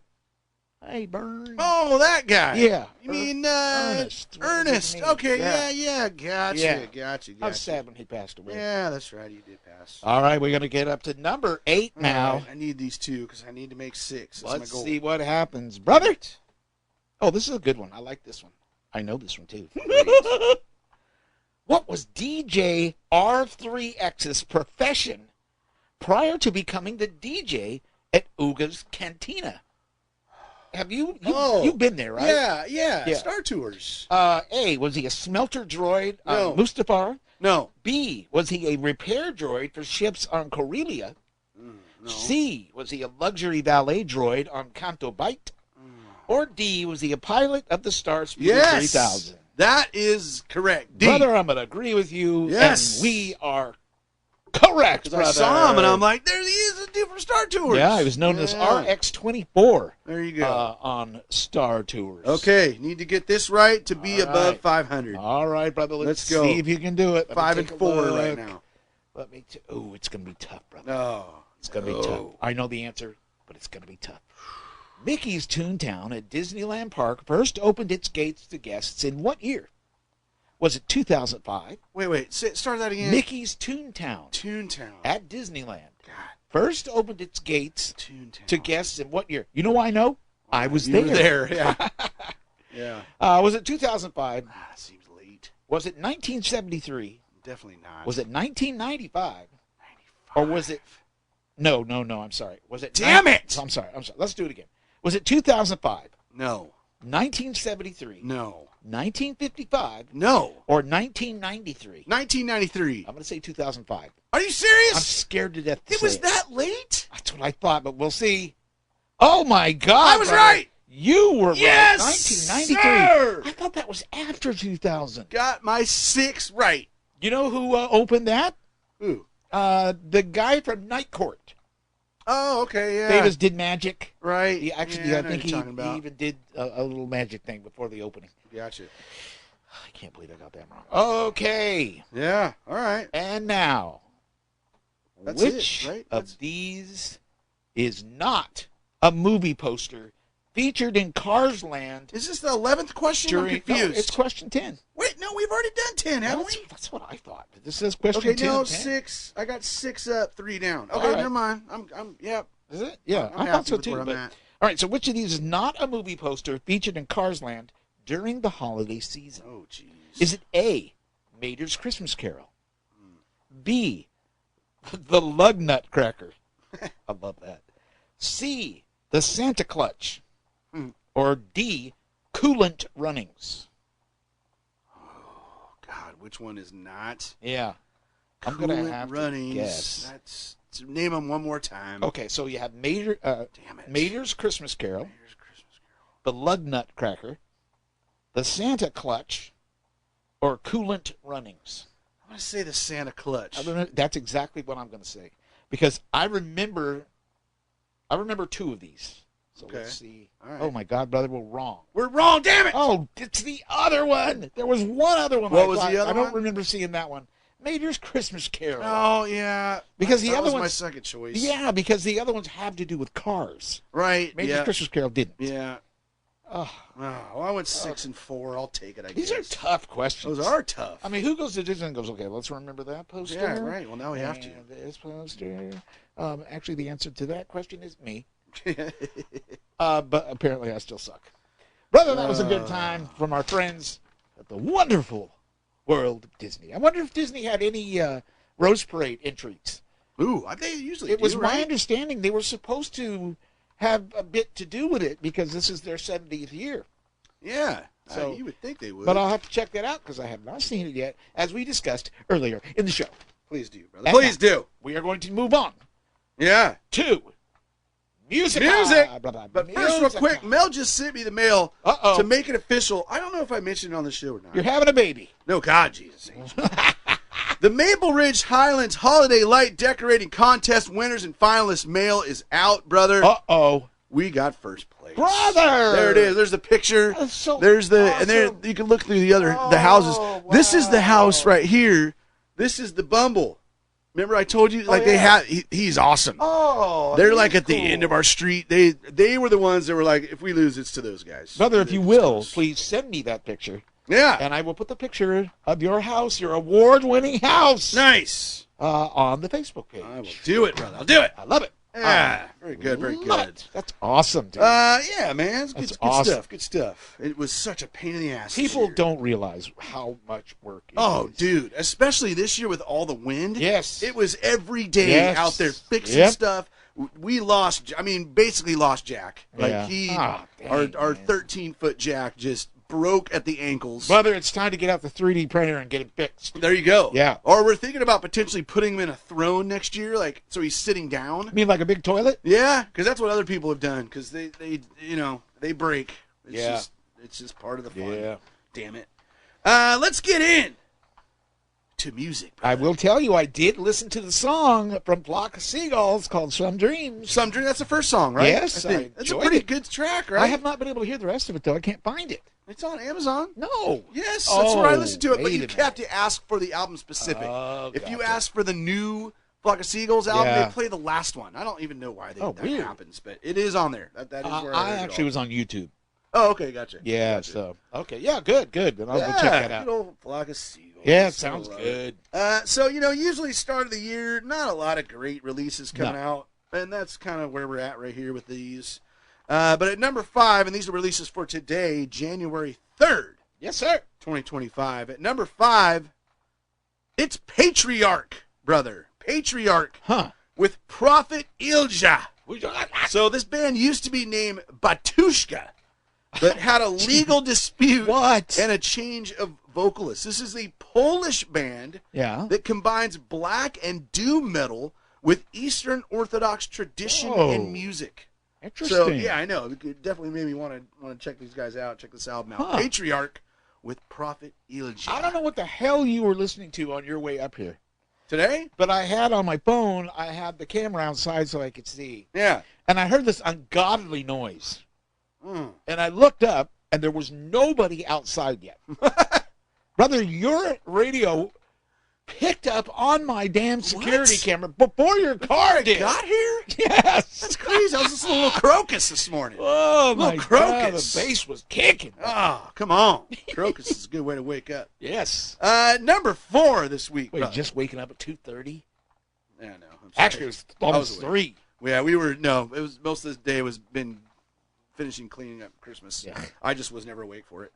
Hey, Bern. Oh, that guy. Yeah. You mean Ernest. What was his Ernest? name? Okay, Yeah. yeah. Gotcha, Yeah. gotcha. I was sad when he passed away. Yeah, that's right. He did pass. All right, we're going to get up to number 8 now. All right, I need these two because I need to make 6. That's Let's my goal. see what happens. Brother. Oh, this is a good one. I like this one. I know this one, too. What was DJ R3X's profession prior to becoming the DJ at Ooga's Cantina? Have you've been there, right? Yeah. Star Tours. A, was he a smelter droid No. on Mustafar? No. B, was he a repair droid for ships on Corellia? No. C, was he a luxury valet droid on Canto Bight? Or D, was he a pilot of the Star Speeder Yes. 3000? That is correct. D. Brother, I'm going to agree with you. Yes. And we are correct, Because brother. I saw him and I'm like, there he is, a dude from Star Tours. Yeah, he was known as Yeah. RX-24 There you go. on Star Tours. Okay, need to get this right to be All above right. 500. All right, brother. Let's go. see if you can do it. Let me 5 take and a 4 look. right now. Let me. Oh, it's going to be tough, brother. No. It's going to be tough. I know the answer, but it's going to be tough. Mickey's Toontown at Disneyland Park first opened its gates to guests in what year? Was it 2005? Wait. Start that again. Mickey's Toontown Toontown. at Disneyland God. first opened its gates Toontown. to guests in what year? You know why I know? I was You there. were there, yeah. Yeah. Was it 2005? That seems late. Was it 1973? Definitely not. Was it 1995? 95. Or was it... No, I'm sorry. Was it... Damn it! I'm sorry. Let's do it again. Was it 2005? No. 1973? No. 1955? No. Or 1993? 1993. I'm going to say 2005. Are you serious? I'm scared to death to It say was that late? That's what I thought, but we'll see. Oh, my God. I was right. You were Yes, right. 1993. sir. I thought that was after 2000. Got my 6 right. You know who opened that? Ooh. The guy from Night Court. Oh, okay, yeah. Davis did magic. Right. He actually, Yeah, I think he talking even did a little magic thing before the opening. Gotcha. I can't believe I got that wrong. Okay. Yeah, all right. And now, That's which it, right? of these is not a movie poster featured in Cars Land Is this the 11th question? I'm during... confused. No, it's question 10. Wait, no, we've already done 10, haven't we? That's what I thought. This says question Okay, 10. no, 10. 6. I got 6 up, 3 down. Okay, All right. never mind. I'm yeah. Is it? Yeah, I'm I happy thought so with too. where I'm But, at. all right, so which of these is not a movie poster featured in Cars Land during the holiday season? Oh, jeez. Is it A, Mater's Christmas Carol? B, the Lug Nut Cracker? I love that. C, the Santa Clutch? Or D, Coolant Runnings? Oh, God, which one is not? Yeah. I'm going to Coolant have Runnings. to guess. That's name them one more time. Okay, so you have Damn it. Mater's Christmas Carol, Here's Christmas Carol. the Lug Nut Cracker, the Santa Clutch, or Coolant Runnings? I'm going to say the Santa Clutch. That's exactly what I'm going to say, because I remember 2 of these. So Okay. let's see. All right. Oh my God, brother, we're wrong. We're wrong, damn it! Oh, it's the other one. There was one other one. What was the other I don't one? remember seeing that one. Mater's Christmas Carol. Oh, yeah. Because the that other was one's my second choice. Yeah, because the other ones have to do with cars. Right. Mater's Christmas Carol didn't. Yeah. Oh, Oh, well, I went 6 and 4. I'll take it, I these guess. are tough questions. Those are tough. I mean, who goes to Disney and goes, okay, let's remember that poster? Yeah, right. Well, now we have And this poster. Actually, the answer to that question is me. to. But apparently I still suck. Brother, that was a good time from our friends at the wonderful world of Disney. I wonder if Disney had any Rose Parade entries. Ooh, they usually It was do, my right? understanding they were supposed to have a bit to do with it because this is their 70th year. Yeah. So- you would think they would. But I'll have to check that out because I have not seen it yet, as we discussed earlier in the show. Please do, brother. And Please do. We are going to move on Yeah. to music. Music. Blah, blah, But first, real music. quick, Mel just sent me the mail Uh-oh. to make it official. I don't know if I mentioned it on the show or not. You're having a baby. No, God, Jesus. The Maple Ridge Highlands Holiday Light Decorating Contest winners and finalists mail is out, brother. Uh-oh. We got first place. Brother! There it is. There's the picture. That's so There's the and there awesome. you can look through the houses. Oh, This is the wow. house right here. This is the Bumble. Remember I told you like they yeah. have he's awesome. Oh, They're that's like at the cool. end of our street. They were the ones that were like, if we lose, it's to those guys. Brother, if you It's will, us. please send me that picture, Yeah. and I will put the picture of your house, your award-winning house, Nice. on the Facebook page. I will do it, brother. I'll do it. I love it. Yeah. Very good. Very Love good. it. That's awesome, dude. Yeah, man. It's That's good awesome. stuff. Good stuff. It was such a pain in the ass. this People year. don't realize how much work it Oh, is. dude. Especially this year with all the wind. Yes. It was every day Yes. out there fixing Yep. stuff. We lost, I mean, basically lost Jack. Like Yeah. he, Ah, dang, our man. 13-foot Jack just broke at the ankles. Brother, it's time to get out the 3D printer and get it fixed. There you go. Yeah. Or we're thinking about potentially putting him in a throne next year, like so he's sitting down. I mean, like a big toilet? Yeah, because that's what other people have done. Because they they break. Yeah. It's just part of the fun. Yeah. Damn it. Let's get in to music. I will tell you, I did listen to the song from Flock of Seagulls called Some Dreams. Some Dream. That's the first song, right? Yes, I think. I That's a enjoyed pretty it. good track, right? I have not been able to hear the rest of it, though. I can't find it. It's on Amazon. No. Yes, that's where I Oh, listened to it. But wait you a have to ask for the album specific. Oh, if you gotcha. ask for the new Flock of Seagulls album, Yeah. they play the last one. I don't even know why that Oh, weird. happens, but it is on there. That is where I I heard it actually all. was on YouTube. Oh, okay, gotcha. Yeah, Gotcha. so okay, yeah, good. Then I'll go check that out. Good old flock of seagulls. Yeah, it sounds good. So usually start of the year, not a lot of great releases coming out, and that's kind of where we're at right here with these. But at number 5, and these are releases for today, January 3rd. Yes, sir. 2025. At number 5, it's Patriarch, brother. Patriarch. Huh. With Prophet Ilja. So this band used to be named Batushka, but had a legal dispute and a change of vocalists. This is a Polish band that combines black and doom metal with Eastern Orthodox tradition and music. Interesting. So yeah, I know. It definitely made me want to check these guys out, check this album out. Patriarch with Prophet Ilja. I don't know what the hell you were listening to on your way up here today, but I had on my phone, I had the camera outside so I could see. Yeah. And I heard this ungodly noise. And I looked up, and there was nobody outside yet. Brother, your radio picked up on my damn security camera before your car did. Got here? Yes. That's crazy. I was listening to a little Crocus this morning. Oh, my God. Crocus. The bass was kicking. Oh, come on. Crocus is a good way to wake up. Yes. Number 4 this week. Wait, just waking up at 2:30? Yeah, no. Actually, it was almost 3. Yeah, we were, no, it was, most of this day was been finishing cleaning up Christmas. Yeah. I just was never awake for it.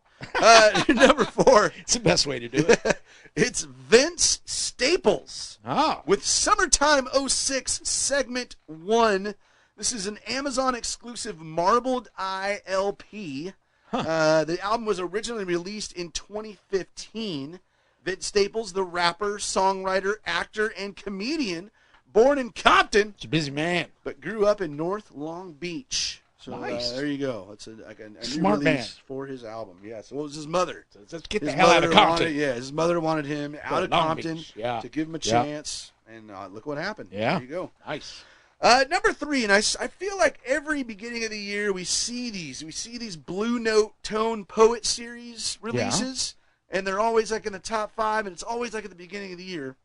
Number 4. It's the best way to do it. It's Vince Staples. Oh. With Summertime 06 Segment 1. This is an Amazon exclusive Marbled Eye LP. The album was originally released in 2015. Vince Staples, the rapper, songwriter, actor, and comedian, born in Compton. It's a busy man. But grew up in North Long Beach. So nice. There you go. It's a smart new man release for his album. Yeah. So what was his mother? Let's get the hell out of Compton. His mother wanted him out of Compton to give him a chance, and look what happened. Yeah. There you go. Nice. Number 3, and I feel like every beginning of the year we see these Blue Note Tone Poet Series releases, and they're always like in the top 5, and it's always like at the beginning of the year.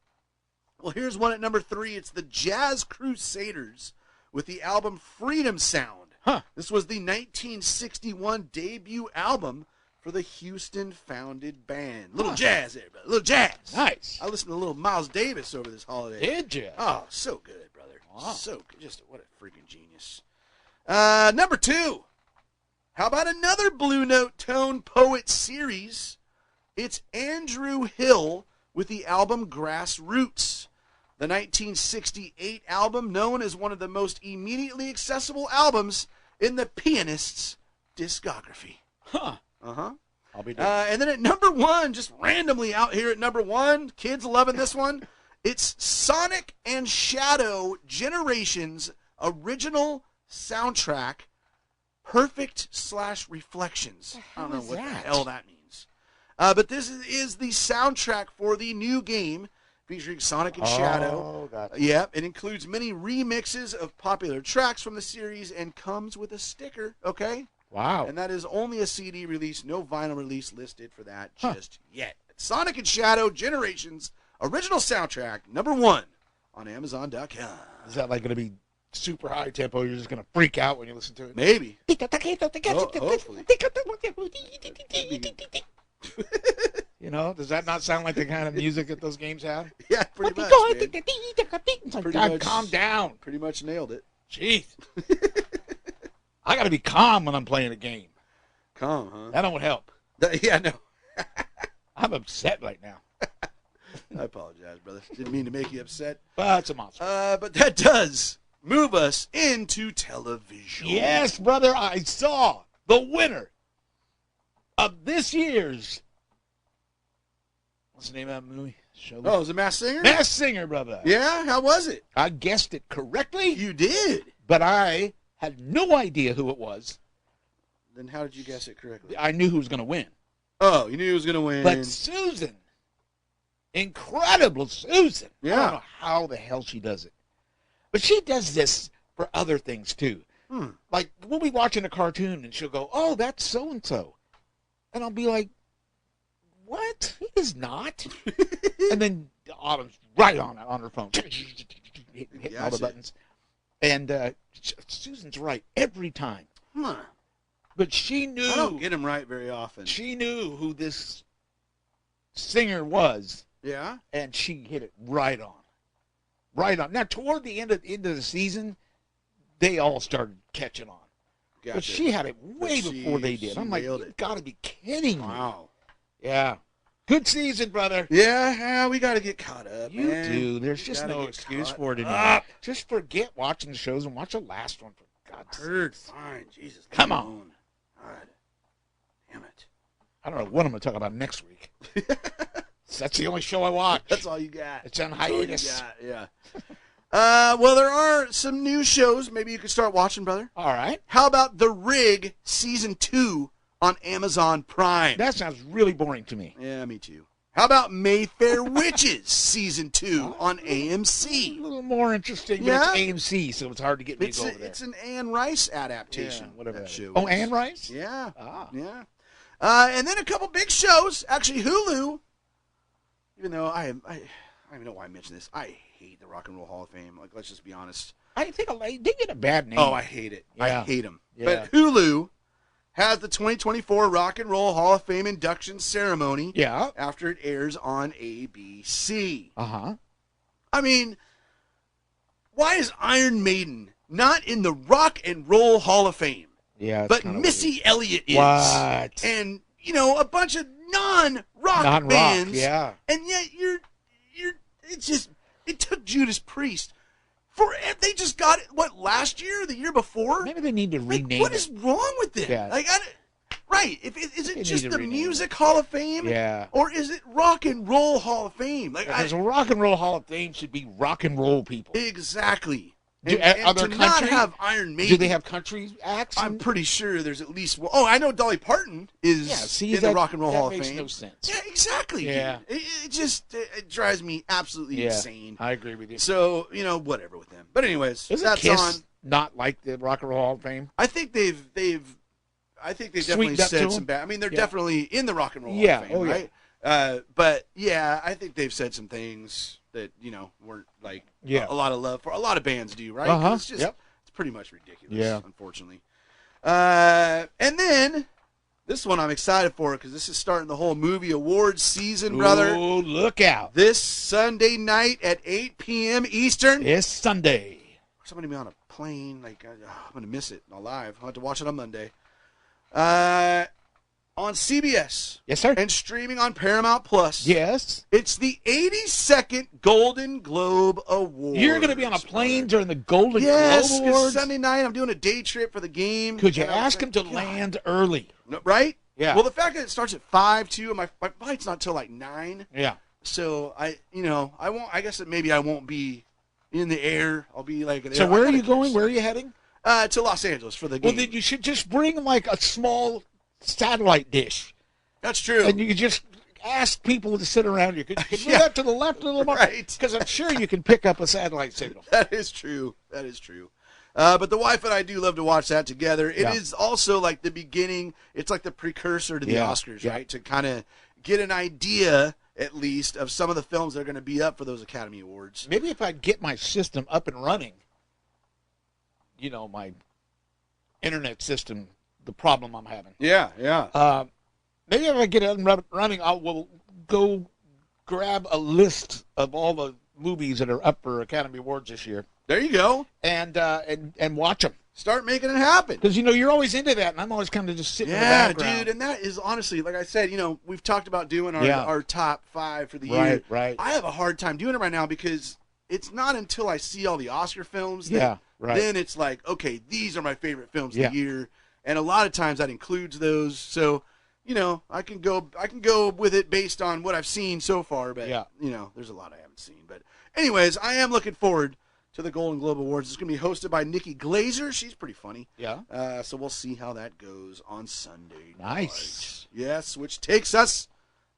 Well, here's one at number 3. It's the Jazz Crusaders with the album Freedom Sound. This was the 1961 debut album for the Houston-founded band. Little jazz there, brother. Little jazz. Nice. I listened to a little Miles Davis over this holiday. Did you? Oh, so good, brother. Wow. So good. Just what a freaking genius. Number 2. How about another Blue Note Tone Poet series? It's Andrew Hill with the album Grassroots. The 1968 album, known as one of the most immediately accessible albums in the pianist's discography. I'll be doing And then at number 1, just randomly out here at number 1, kids loving this one, it's Sonic and Shadow Generations original soundtrack, Perfect/Reflections. I don't know what the hell that means. But this is the soundtrack for the new game featuring Sonic and Shadow. Oh, gotcha. Yeah, it includes many remixes of popular tracks from the series and comes with a sticker, okay? Wow. And that is only a CD release, no vinyl release listed for that just yet. Sonic and Shadow Generations original soundtrack, number 1 on Amazon.com. Is that like going to be super high tempo? You're just going to freak out when you listen to it? Maybe. Hopefully. You know, does that not sound like the kind of music that those games have? Yeah, pretty much, man. God, calm down. Pretty much nailed it. Jeez. I got to be calm when I'm playing a game. Calm, huh? That don't help. Yeah, no. I'm upset right now. I apologize, brother. Didn't mean to make you upset. But it's a monster. But that does move us into television. Yes, brother, I saw the winner of this year's... What's the name of that movie? Oh, it was a Masked Singer? Masked Singer, brother. Yeah? How was it? I guessed it correctly. You did? But I had no idea who it was. Then how did you guess it correctly? I knew who was going to win. Oh, you knew he was going to win. But Susan, incredible Susan. Yeah. I don't know how the hell she does it. But she does this for other things, too. Like, we'll be watching a cartoon, and she'll go, oh, that's so-and-so. And I'll be like, what? He is not. And then Autumn's right on her phone. Hitting all the buttons. And Susan's right every time. But she knew. I don't get them right very often. She knew who this singer was, Yeah? and she hit it right on. Right on. Now, toward the end of the season, they all started catching on. Gotcha. But she had it way before they did. I'm like, you've got to be kidding me. Wow. Yeah. Good season, brother. Yeah, we got to get caught up, You man. do. There's just no excuse for it anymore. Just forget watching the shows and watch the last one, for God's sake. Fine. Jesus. Come on. God. Damn it. I don't know what I'm going to talk about next week. That's the only show I watch. That's all you got. It's on That's all you hiatus. got, yeah. Well, there are some new shows maybe you could start watching, brother. All right. How about The Rig Season 2 on Amazon Prime? That sounds really boring to me. Yeah, me too. How about Mayfair Witches Season 2 on A AMC? little more interesting, but Yeah. it's AMC, so it's hard to get me to go over there. It's an Anne Rice adaptation. Yeah, whatever that that show is. Oh, is. Anne Rice? Yeah. Ah. Yeah. And then a couple big shows. Actually, Hulu. Even though I don't even know why I mentioned this. I hate the Rock and Roll Hall of Fame. Like, let's just be honest. I think they get a bad name. Oh, I hate it. Yeah. I hate them. Yeah. But Hulu has the 2024 Rock and Roll Hall of Fame induction ceremony. Yeah. After it airs on ABC. Uh-huh. I mean, why is Iron Maiden not in the Rock and Roll Hall of Fame? Yeah. But Missy Elliott is. What? And, a bunch of non-rock Non-rock, bands. yeah. And yet it took Judas Priest. They just got it, last year or the year before? Maybe they need to rename What it. is wrong with it? Yeah. Right. Is it They just need to the rename Music Hall of Fame? Yeah. Or is it Rock and Roll Hall of Fame? Because a Rock and Roll Hall of Fame should be rock and roll people. Exactly. Do And other to not country? have Iron Maiden. Do they have country acts? I'm pretty sure there's at least one. Oh, I know Dolly Parton is in the Rock and Roll Hall of Fame. That makes no sense. Yeah, exactly. Yeah. It drives me absolutely insane. I agree with you. So, whatever with them. But anyways, Isn't that's Kiss on. not like the Rock and Roll Hall of Fame? I think they've definitely Sweetened up to said them? some bad. I mean, they're Yeah. definitely in the Rock and Roll Yeah. Hall of Fame, Oh, yeah. right? But yeah, I think they've said some things that weren't like a lot of love for a lot of bands do, right? 'Cause it's just it's pretty much ridiculous, unfortunately. And then this one I'm excited for because this is starting the whole movie awards season, brother. Oh, look out! This Sunday night at 8 p.m. Eastern. It's Sunday. Somebody be on a plane. Like I'm gonna miss it live. I'll have to watch it on Monday. On CBS. Yes, sir. And streaming on Paramount Plus. Yes. It's the 82nd Golden Globe Awards. You're going to be on a plane during the Golden Yes, Globe 'cause Awards? Sunday night I'm doing a day trip for the game. Could you And I was ask him like, to God. land early? No, right? Yeah. Well, the fact that it starts at 5 too, and my flight's not till like 9. Yeah. So I won't. I guess that maybe I won't be in the air. I'll be like. So where are you going? Where are you heading? To Los Angeles for the game. Well, then you should just bring like a small satellite dish. That's true. And you could just ask people to sit around you. Could you move Yeah. that to the left a little more? Right. Because I'm sure you can pick up a satellite signal. That is true. That is true. But the wife and I do love to watch that together. It is also like the beginning. It's like the precursor to the Oscars, right? To kind of get an idea, at least, of some of the films that are going to be up for those Academy Awards. Maybe if I get my system up and running, my internet system, the problem I'm having. Yeah, yeah. Maybe if I get it up and running, I will go grab a list of all the movies that are up for Academy Awards this year. There you go. And watch them. Start making it happen. Because, you're always into that, and I'm always kind of just sitting in the Yeah, background. dude, and that is honestly, like I said, we've talked about doing our top 5 for the year. Right. I have a hard time doing it right now because it's not until I see all the Oscar films that then it's like, okay, these are my favorite films of the year. And a lot of times that includes those. So, I can go with it based on what I've seen so far, but there's a lot I haven't seen. But anyways, I am looking forward to the Golden Globe Awards. It's going to be hosted by Nikki Glazer. She's pretty funny. Yeah. So we'll see how that goes on Sunday Nice. night. Yes, which takes us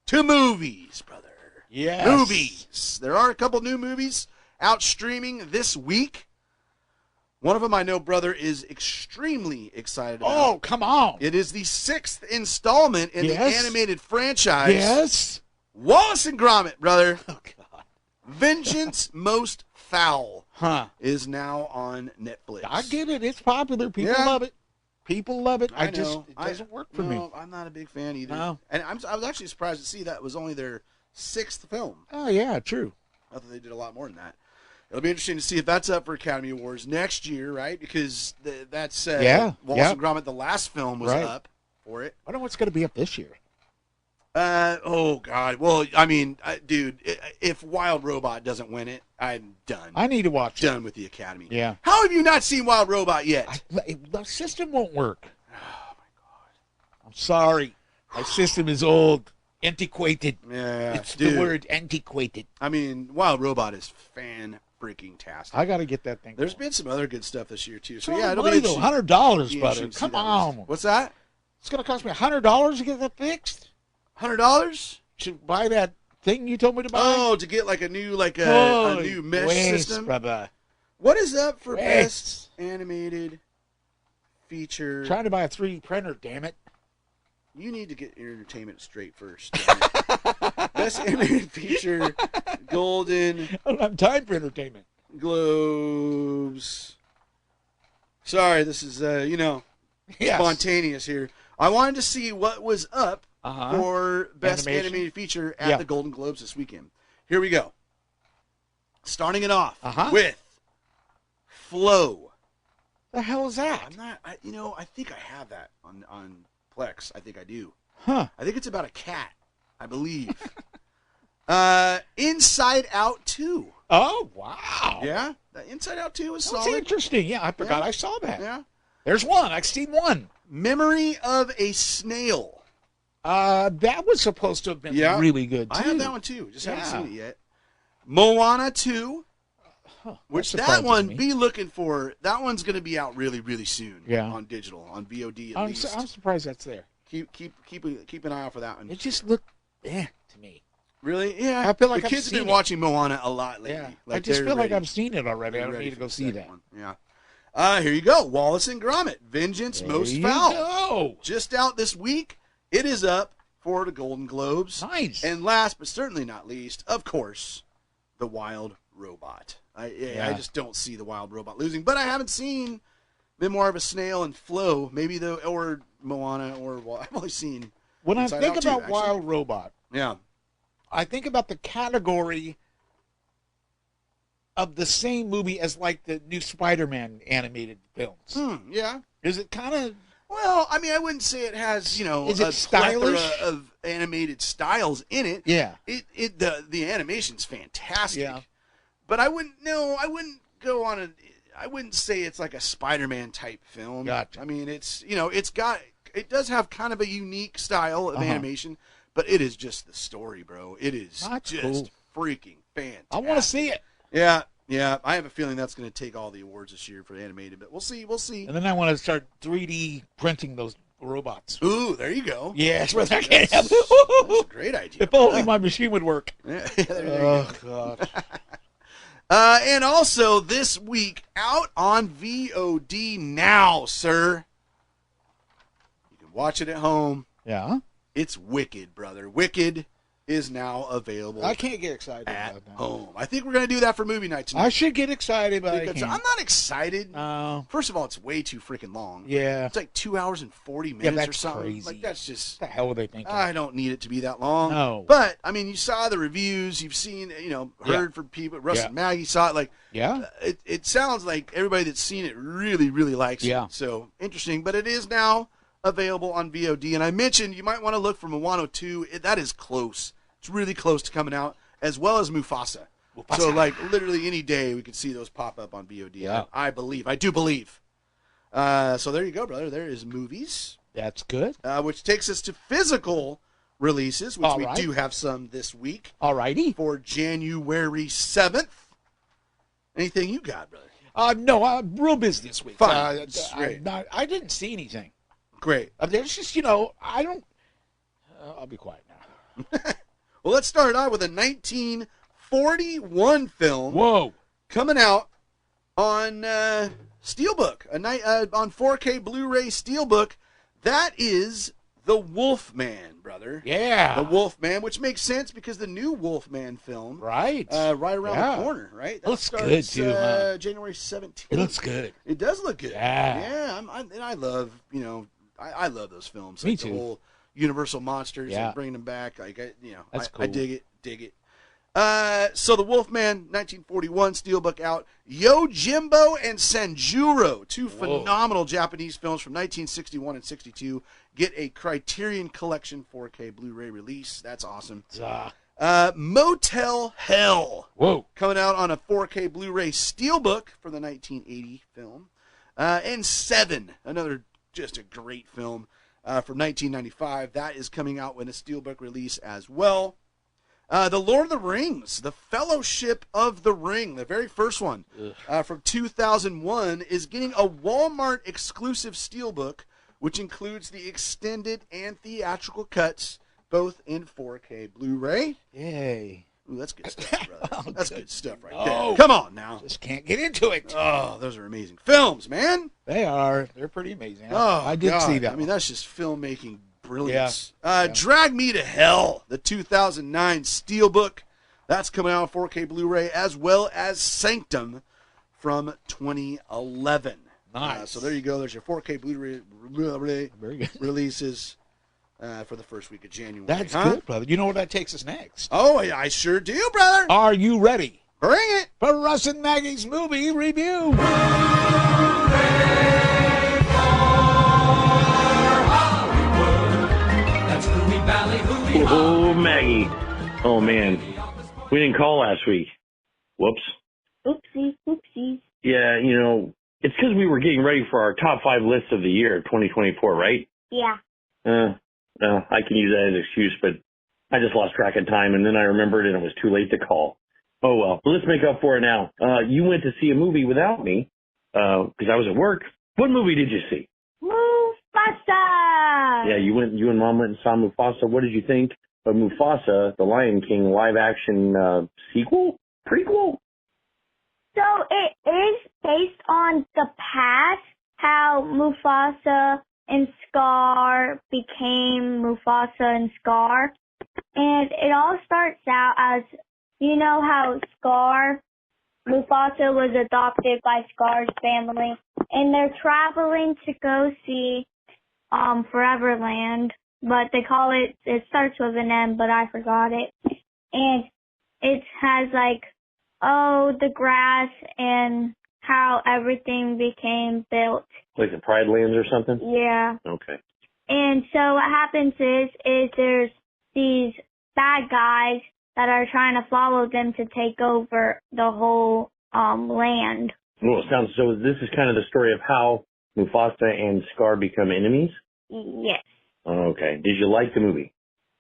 to movies, brother. Yes. Movies. There are a couple new movies out streaming this week. One of them I know brother is extremely excited about. Oh, come on. It is the 6th installment in the animated franchise. Yes. Wallace and Gromit, brother. Oh, God. Vengeance Most Foul is now on Netflix. I get it. It's popular. People love it. People love it. I It know. doesn't work for me. No, I'm not a big fan either. No. And I was actually surprised to see that was only their 6th film. Oh, yeah, true. I thought they did a lot more than that. It'll be interesting to see if that's up for Academy Awards next year, right? Because that's Wallace and Gromit, the last film, was up for it. I don't know what's going to be up this year. Oh, God. Well, I mean, dude, if Wild Robot doesn't win it, I'm done. I need to watch it. Done with the Academy. Yeah. How have you not seen Wild Robot yet? The system won't work. Oh, my God. I'm sorry. My system is old. Antiquated. Yeah, it's dude. the word, antiquated. I mean, Wild Robot is fan-freaking-tastic. I got to get that thing. There's been some other good stuff this year, too. So, it's yeah, it'll money, be though. interesting. $100, brother. Come on. What's that? It's going to cost me $100 to get that fixed? $100? To buy that thing you told me to buy? Oh, to get like a new a new mesh system. Brother. What is up for best animated feature? Trying to buy a 3D printer, damn it. You need to get your entertainment straight first. Damn it. Best animated feature, Golden I don't have time for entertainment. Globes. Sorry, this is spontaneous here. I wanted to see what was up for Best Animated Feature at the Golden Globes this weekend. Here we go. Starting it off with Flow. The hell is that? I think I have that on Plex. I think I do. Huh. I think it's about a cat, I believe. Inside Out 2. Oh, wow. Yeah? Inside Out 2 is That's solid. interesting. Yeah, I forgot I saw that. Yeah. There's one. I've seen one. Memory of a Snail. That was supposed to have been really good, too. I have that one, too. Just haven't seen it yet. Moana 2. Which that one, be looking for. That one's going to be out really, really soon on digital, on VOD at least. I'm surprised that's there. Keep an eye out for that one. It just looked to me. Really? Yeah. I feel like the kids have been watching Moana a lot lately. Yeah. Like I just feel like I've seen it already. I don't need to go see that. One. Yeah. Here you go. Wallace and Gromit, Vengeance Most Foul. Go. Just out this week. It is up for the Golden Globes. Nice. And last but certainly not least, of course, The Wild Robot. I just don't see The Wild Robot losing. But I haven't seen Memoir of a Snail and Flow, or Moana, I've only seen. When I think about too, Wild Robot, I think about the category of the same movie as like the new Spider-Man animated films. Yeah. Is it kind of? Well, I mean, I wouldn't say it has, is a it stylish of animated styles in it. Yeah. The animation's fantastic. Yeah. But I wouldn't go on I wouldn't say it's like a Spider-Man type film. Gotcha. I mean, it does have kind of a unique style of animation, but it is just the story, bro. It is freaking fantastic. I want to see it. Yeah. Yeah, I have a feeling that's going to take all the awards this year for animated, but we'll see. And then I want to start 3D printing those robots. Ooh, there you go. Yes, that's a great idea. If only my machine would work. Oh, God. And also this week, out on VOD now, sir. You can watch it at home. Yeah. It's Wicked, brother. Wicked is now available. I can't get excited at about that. home. I think we're going to do that for movie night tonight. I should get excited, but I'm not excited. First of all, it's way too freaking long. Yeah. It's like 2 hours and 40 minutes that's or something. Crazy. Like, that's just... What the hell were they thinking? I don't need it to be that long. No. But, I mean, you saw the reviews. You've seen, heard from people. Russ and Maggie saw it. Like, it sounds like everybody that's seen it really, really likes it. So, interesting. But it is now available on VOD. And I mentioned you might want to look for Moana 2. That is close. It's really close to coming out, as well as Mufasa. So, like, literally any day we could see those pop up on VOD. Yeah. I do believe. So there you go, brother. There is movies. That's good. Which takes us to physical releases, which we do have some this week. All righty. For January 7th. Anything you got, brother? No, I'm real busy this week. Fine. I didn't see anything. Great. There's just, I don't... I'll be quiet now. Well, let's start out with a 1941 film. Whoa. Coming out on Steelbook, on 4K Blu-ray Steelbook. That is The Wolfman, brother. Yeah. The Wolfman, which makes sense because the new Wolfman film, Right. right around the corner, right? That looks starts, good too, huh? January 17th. It looks good. It does look good. Yeah. And I love, I love those films. Me like too. The whole Universal monsters and bringing them back. Like, That's cool. I dig it. So the Wolfman, 1941, Steelbook out. Yojimbo and Sanjuro, two phenomenal Japanese films from 1961 and 62, get a Criterion Collection 4K Blu-ray release. That's awesome. Motel Hell, coming out on a 4K Blu-ray Steelbook for the 1980 film. And Seven, another just a great film from 1995. That is coming out with a Steelbook release as well. The Lord of the Rings, The Fellowship of the Ring, the very first one from 2001, is getting a Walmart exclusive steelbook, which includes the extended and theatrical cuts, both in 4K Blu-ray. Yay. Ooh, that's good stuff, brother. That's good stuff right Oh, there. Come on now. Just can't get into it. Oh, those are amazing films, man. They are. They're pretty amazing. Oh, I did see that. I mean, that's just filmmaking brilliance. Yeah. Drag Me to Hell, the 2009 Steelbook. That's coming out on 4K Blu-ray, as well as Sanctum from 2011. Nice. So there you go. There's your 4K Blu-ray Very good. releases for the first week of January. That's good, brother. You know where that takes us next? Oh, I sure do, brother. Are you ready? Bring it. For Russ and Maggie's movie review. Oh, Maggie. Oh, man. We didn't call last week. Whoops. Oopsies. Yeah, it's because we were getting ready for our top 5 lists of the year, 2024, right? Yeah. No, I can use that as an excuse, but I just lost track of time, and then I remembered, and it was too late to call. Oh, well. Let's make up for it now. You went to see a movie without me because I was at work. What movie did you see? Mufasa! Yeah, you and Mom went and saw Mufasa. What did you think of Mufasa, the Lion King live-action sequel? Prequel? So it is based on the past, how Mufasa and Scar became Mufasa and Scar. And it all starts out as, how Mufasa was adopted by Scar's family, and they're traveling to go see Foreverland, but they call it starts with an M, but I forgot it. And it has the grass and how everything became built. Like the Pride Lands or something? Yeah. Okay. And so what happens is there's these bad guys that are trying to follow them to take over the whole land. Well, so this is kind of the story of how Mufasa and Scar become enemies? Yes. Okay. Did you like the movie?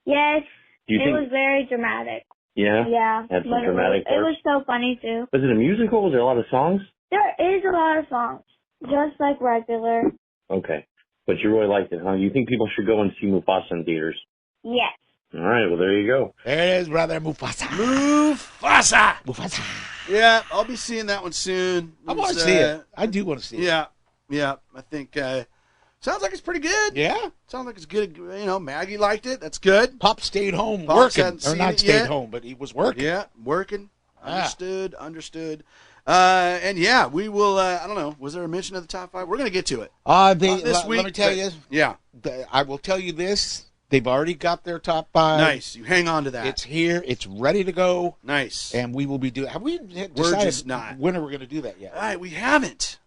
Yes. It was very dramatic. Yeah? Yeah. Had some dramatic It was so funny, too. Was it a musical? Was there a lot of songs? There is a lot of songs, just like regular. Okay. But you really liked it, huh? You think people should go and see Mufasa in theaters? Yes. All right. Well, there you go. There it is, brother. Mufasa. Mufasa. Yeah, I'll be seeing that one soon. I want to see it. I do want to see it. Yeah. I think sounds like it's pretty good. Yeah. Sounds like it's good. Maggie liked it. That's good. Pop stayed home Pops working. hadn't Or seen not it stayed yet. home, but he was working. Yeah, working. Understood. And yeah, we will. I don't know. Was there a mention of the top 5? We're going to get to it this week. Let me tell you. Yeah. I will tell you this. They've already got their top 5. Nice. You hang on to that. It's here. It's ready to go. Nice. And we will be doing. Have we decided just not. when are we going to do that yet? All right, we haven't.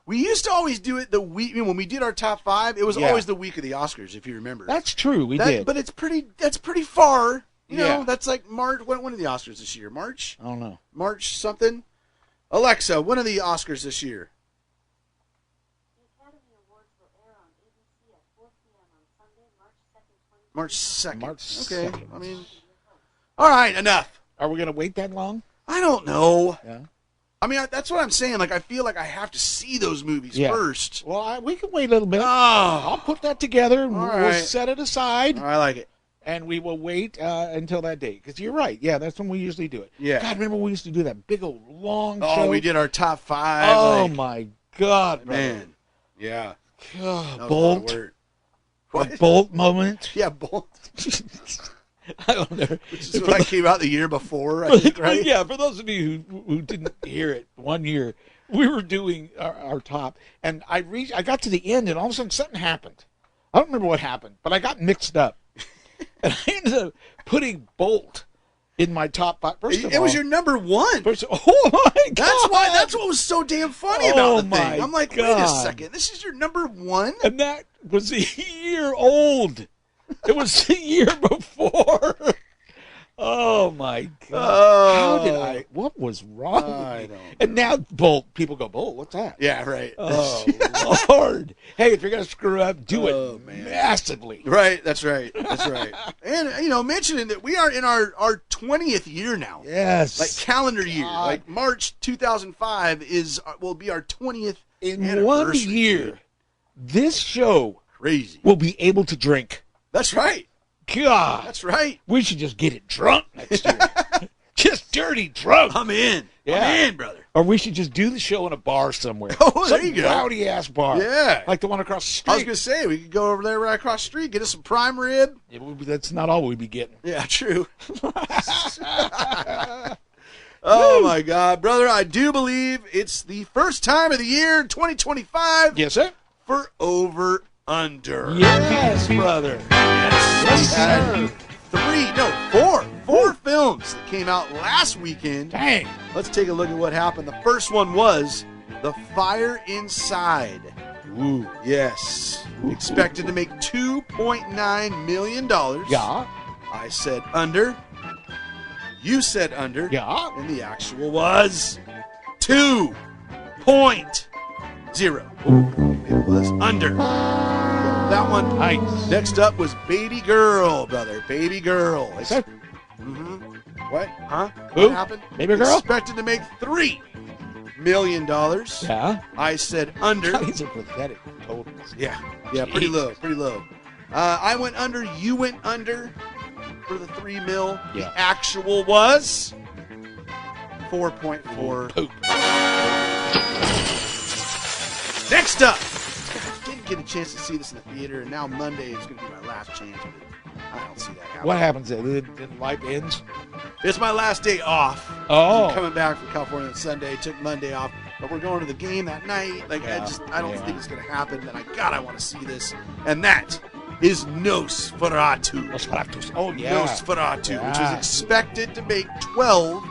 We used to always do it the week when we did our top 5. It was always the week of the Oscars, if you remember. That's true. We did. But that's pretty far. You know, Yeah. that's like March. When are the Oscars this year? March? I don't know. March something? Alexa, when are the Oscars this year? March 2nd. March Okay. 2nd. I mean, all right, enough. Are we going to wait that long? I don't know. Yeah. I mean, that's what I'm saying. Like, I feel like I have to see those movies first. Well, we can wait a little bit. Oh. I'll put that together. And All we'll right. set it aside. I like it. And we will wait until that date. Because you're right. Yeah, that's when we usually do it. Yeah. God, remember we used to do that big old long show? Oh, we did our top 5. Oh, like, my God, brother. man. Yeah. God, That was a lot of Bolt. work. A Bolt moment. Yeah, Bolt. I don't know. Which is what came out the year before, I think, right? Yeah, for those of you who didn't hear it, one year we were doing our top, and I got to the end, and all of a sudden something happened. I don't remember what happened, but I got mixed up, and I ended up putting Bolt in my top 5. It was your number one. Oh my God! That's what was so damn funny about the thing. my I'm like, God. wait a second, this is your number one? And that was a year old. It was the year before. Oh my God! How did I? What was wrong with me? And now Bolt. People go, Bolt. What's that? Yeah, right. Oh Lord! Hey, if you're gonna screw up, do it massively. Right. That's right. That's right. And mentioning that we are in our 20th year now. Yes. Like calendar year. Like March 2005 will be our 20th in anniversary. 1 year. This show Crazy. will be able to drink. That's right. God. That's right. We should just get it drunk next year. Just dirty drunk. I'm in. Yeah. I'm in, brother. Or we should just do the show in a bar somewhere. Oh, there Some you go. rowdy ass bar. Yeah. Like the one across the street. I was going to say, we could go over there right across the street, get us some prime rib. Yeah, that's not all we'd be getting. Yeah, true. Oh, my God. Brother, I do believe it's the first time of the year, 2025. Yes, sir. For Over Under. Yes, brother. Yes, we had four films that came out last weekend. Dang. Let's take a look at what happened. The first one was The Fire Inside. Ooh. Yes. Expected to make $2.9 million. Yeah. I said under. You said under. Yeah. And the actual was 2.0. It was under. That one. Nice. Next up was Baby Girl, brother. Baby Girl. What? Huh? Who? What happened? Baby Girl? Expected to make $3 million. Yeah. I said under. These are pathetic totals. Yeah, pretty low, pretty low. I went under, you went under for the $3 million. Yeah. The actual was 4.4. Poop. Next up, didn't get a chance to see this in the theater, and now Monday is going to be my last chance. But I don't see that happening. What happens then? Life ends? It's my last day off. Oh. I'm coming back from California on Sunday. Took Monday off, but we're going to the game that night. Like I don't think it's going to happen. And I want to see this. And that is Nosferatu. Oh yeah. Nosferatu, which was expected to make $12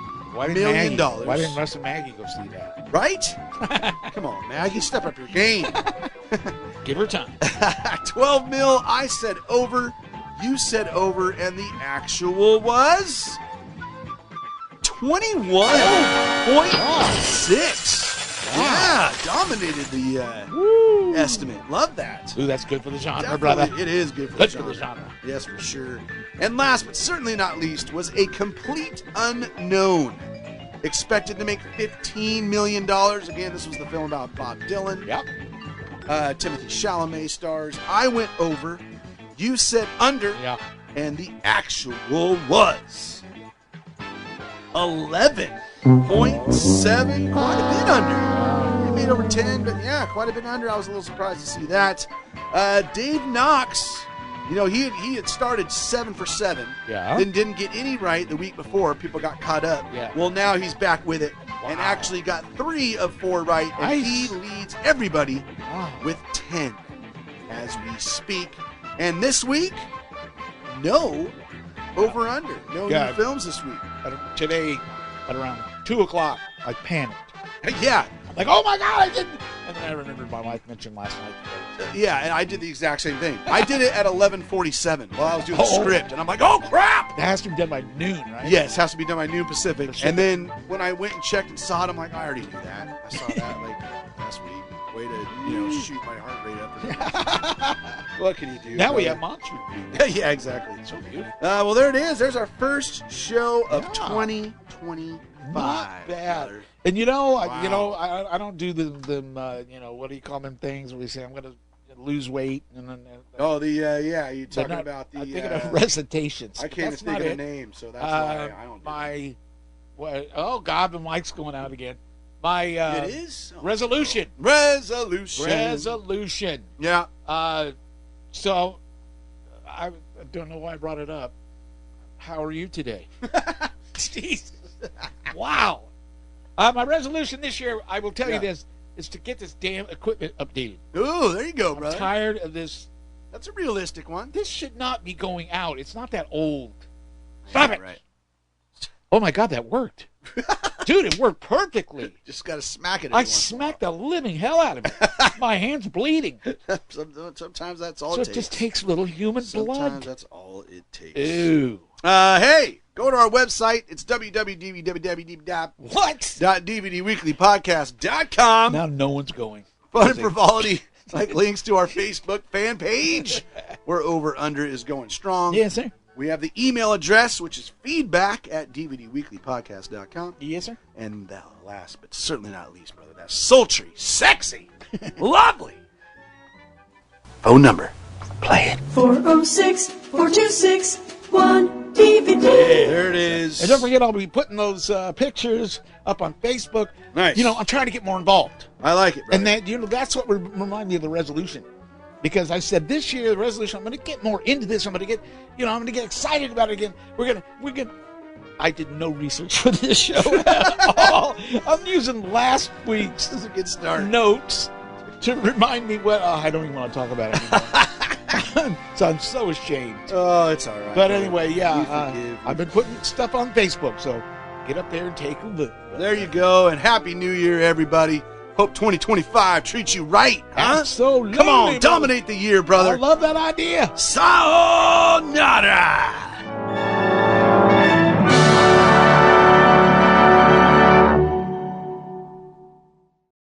million. Why didn't Russ and Maggie go see that? Right? Come on, Maggie, step up your game. Give her time. 12 mil. I said over. You said over, and the actual was 21.6. Yeah, dominated the estimate. Love that. Ooh, that's good for the genre, Definitely, brother. it is good for the genre. Yes, for sure. And last but certainly not least was A Complete Unknown. Expected to make $15 million. Again, this was the film about Bob Dylan. Yep. Timothy Chalamet stars. I went over. You said under. Yeah. And the actual was 11.7. Quite a bit under. It made over 10, but yeah, quite a bit under. I was a little surprised to see that. Dave Knox, he had started 7 for 7. Yeah. Then didn't get any right the week before. People got caught up. Yeah. Well, now he's back with it and Wow. actually got 3 of 4 right. And Nice. he leads everybody Wow. with 10 as we speak. And this week, no over under. No Yeah. new films this week. Today, at around 2 o'clock, I panicked. Yeah. Like, oh my God, I didn't. And then I remembered my wife mentioned last night. Yeah, and I did the exact same thing. I did it at 11:47 while I was doing the script, and I'm like, oh crap! That has to be done by noon, right? Yes, has to be done by noon Pacific. And then when I went and checked and saw it, I'm like, I already knew that. I saw that like last week. Way to shoot my heart rate up. What can you do? Now we have monster. Yeah, exactly. So beautiful. Well, there it is. There's our first show of Yeah. 2025. Not bad. brother. And I don't do the what do you call them things where we say I'm going to lose weight and then. Oh, you talking about the. I'm thinking of recitations. I can't even think of the name, so that's why I don't. Oh God, the mic's going out again. It is resolution. Resolution. Resolution. Yeah. So I don't know why I brought it up. How are you today? Jesus. Wow. My resolution this year, I will tell you this, is to get this damn equipment updated. Ooh, there you go, I'm brother. tired of this. That's a realistic one. This should not be going out. It's not that old. Stop it. Right. Oh, my God, that worked. Dude, it worked perfectly. Just got to smack it. I smacked the living hell out of it. My hand's bleeding. Sometimes that's all So it it takes. just takes little human Sometimes blood. that's all it takes. Ew. Hey, go to our website. It's www.dvdweeklypodcast.com. Now no one's going. Fun and frivolity, like links to our Facebook fan page, where Over Under is going strong. Yes, sir. We have the email address, which is feedback@dvdweeklypodcast.com. Yes, sir. And the last, but certainly not least, brother, that's sultry, sexy, lovely phone number. Play it. 406-426-1DVD. There it is. And don't forget, I'll be putting those pictures up on Facebook. Nice. You know, I'm trying to get more involved. I like it, brother. And that, you know, that's what remind me of the resolution. Because I said this year, the resolution, I'm going to get more into this. I'm going to get, you know, I'm going to get excited about it again. We're going to, I did no research for this show at all. I'm using last week's This is a good start. notes to remind me what, I don't even want to talk about it anymore. So I'm so ashamed. Oh, it's all right. But brother. anyway, We yeah, forgive. I've been putting stuff on Facebook, so get up there and take a look. There you go, and Happy New Year, everybody. Hope 2025 treats you right, huh? Absolutely. Come on, dominate the year, brother. I love that idea. Sayonara!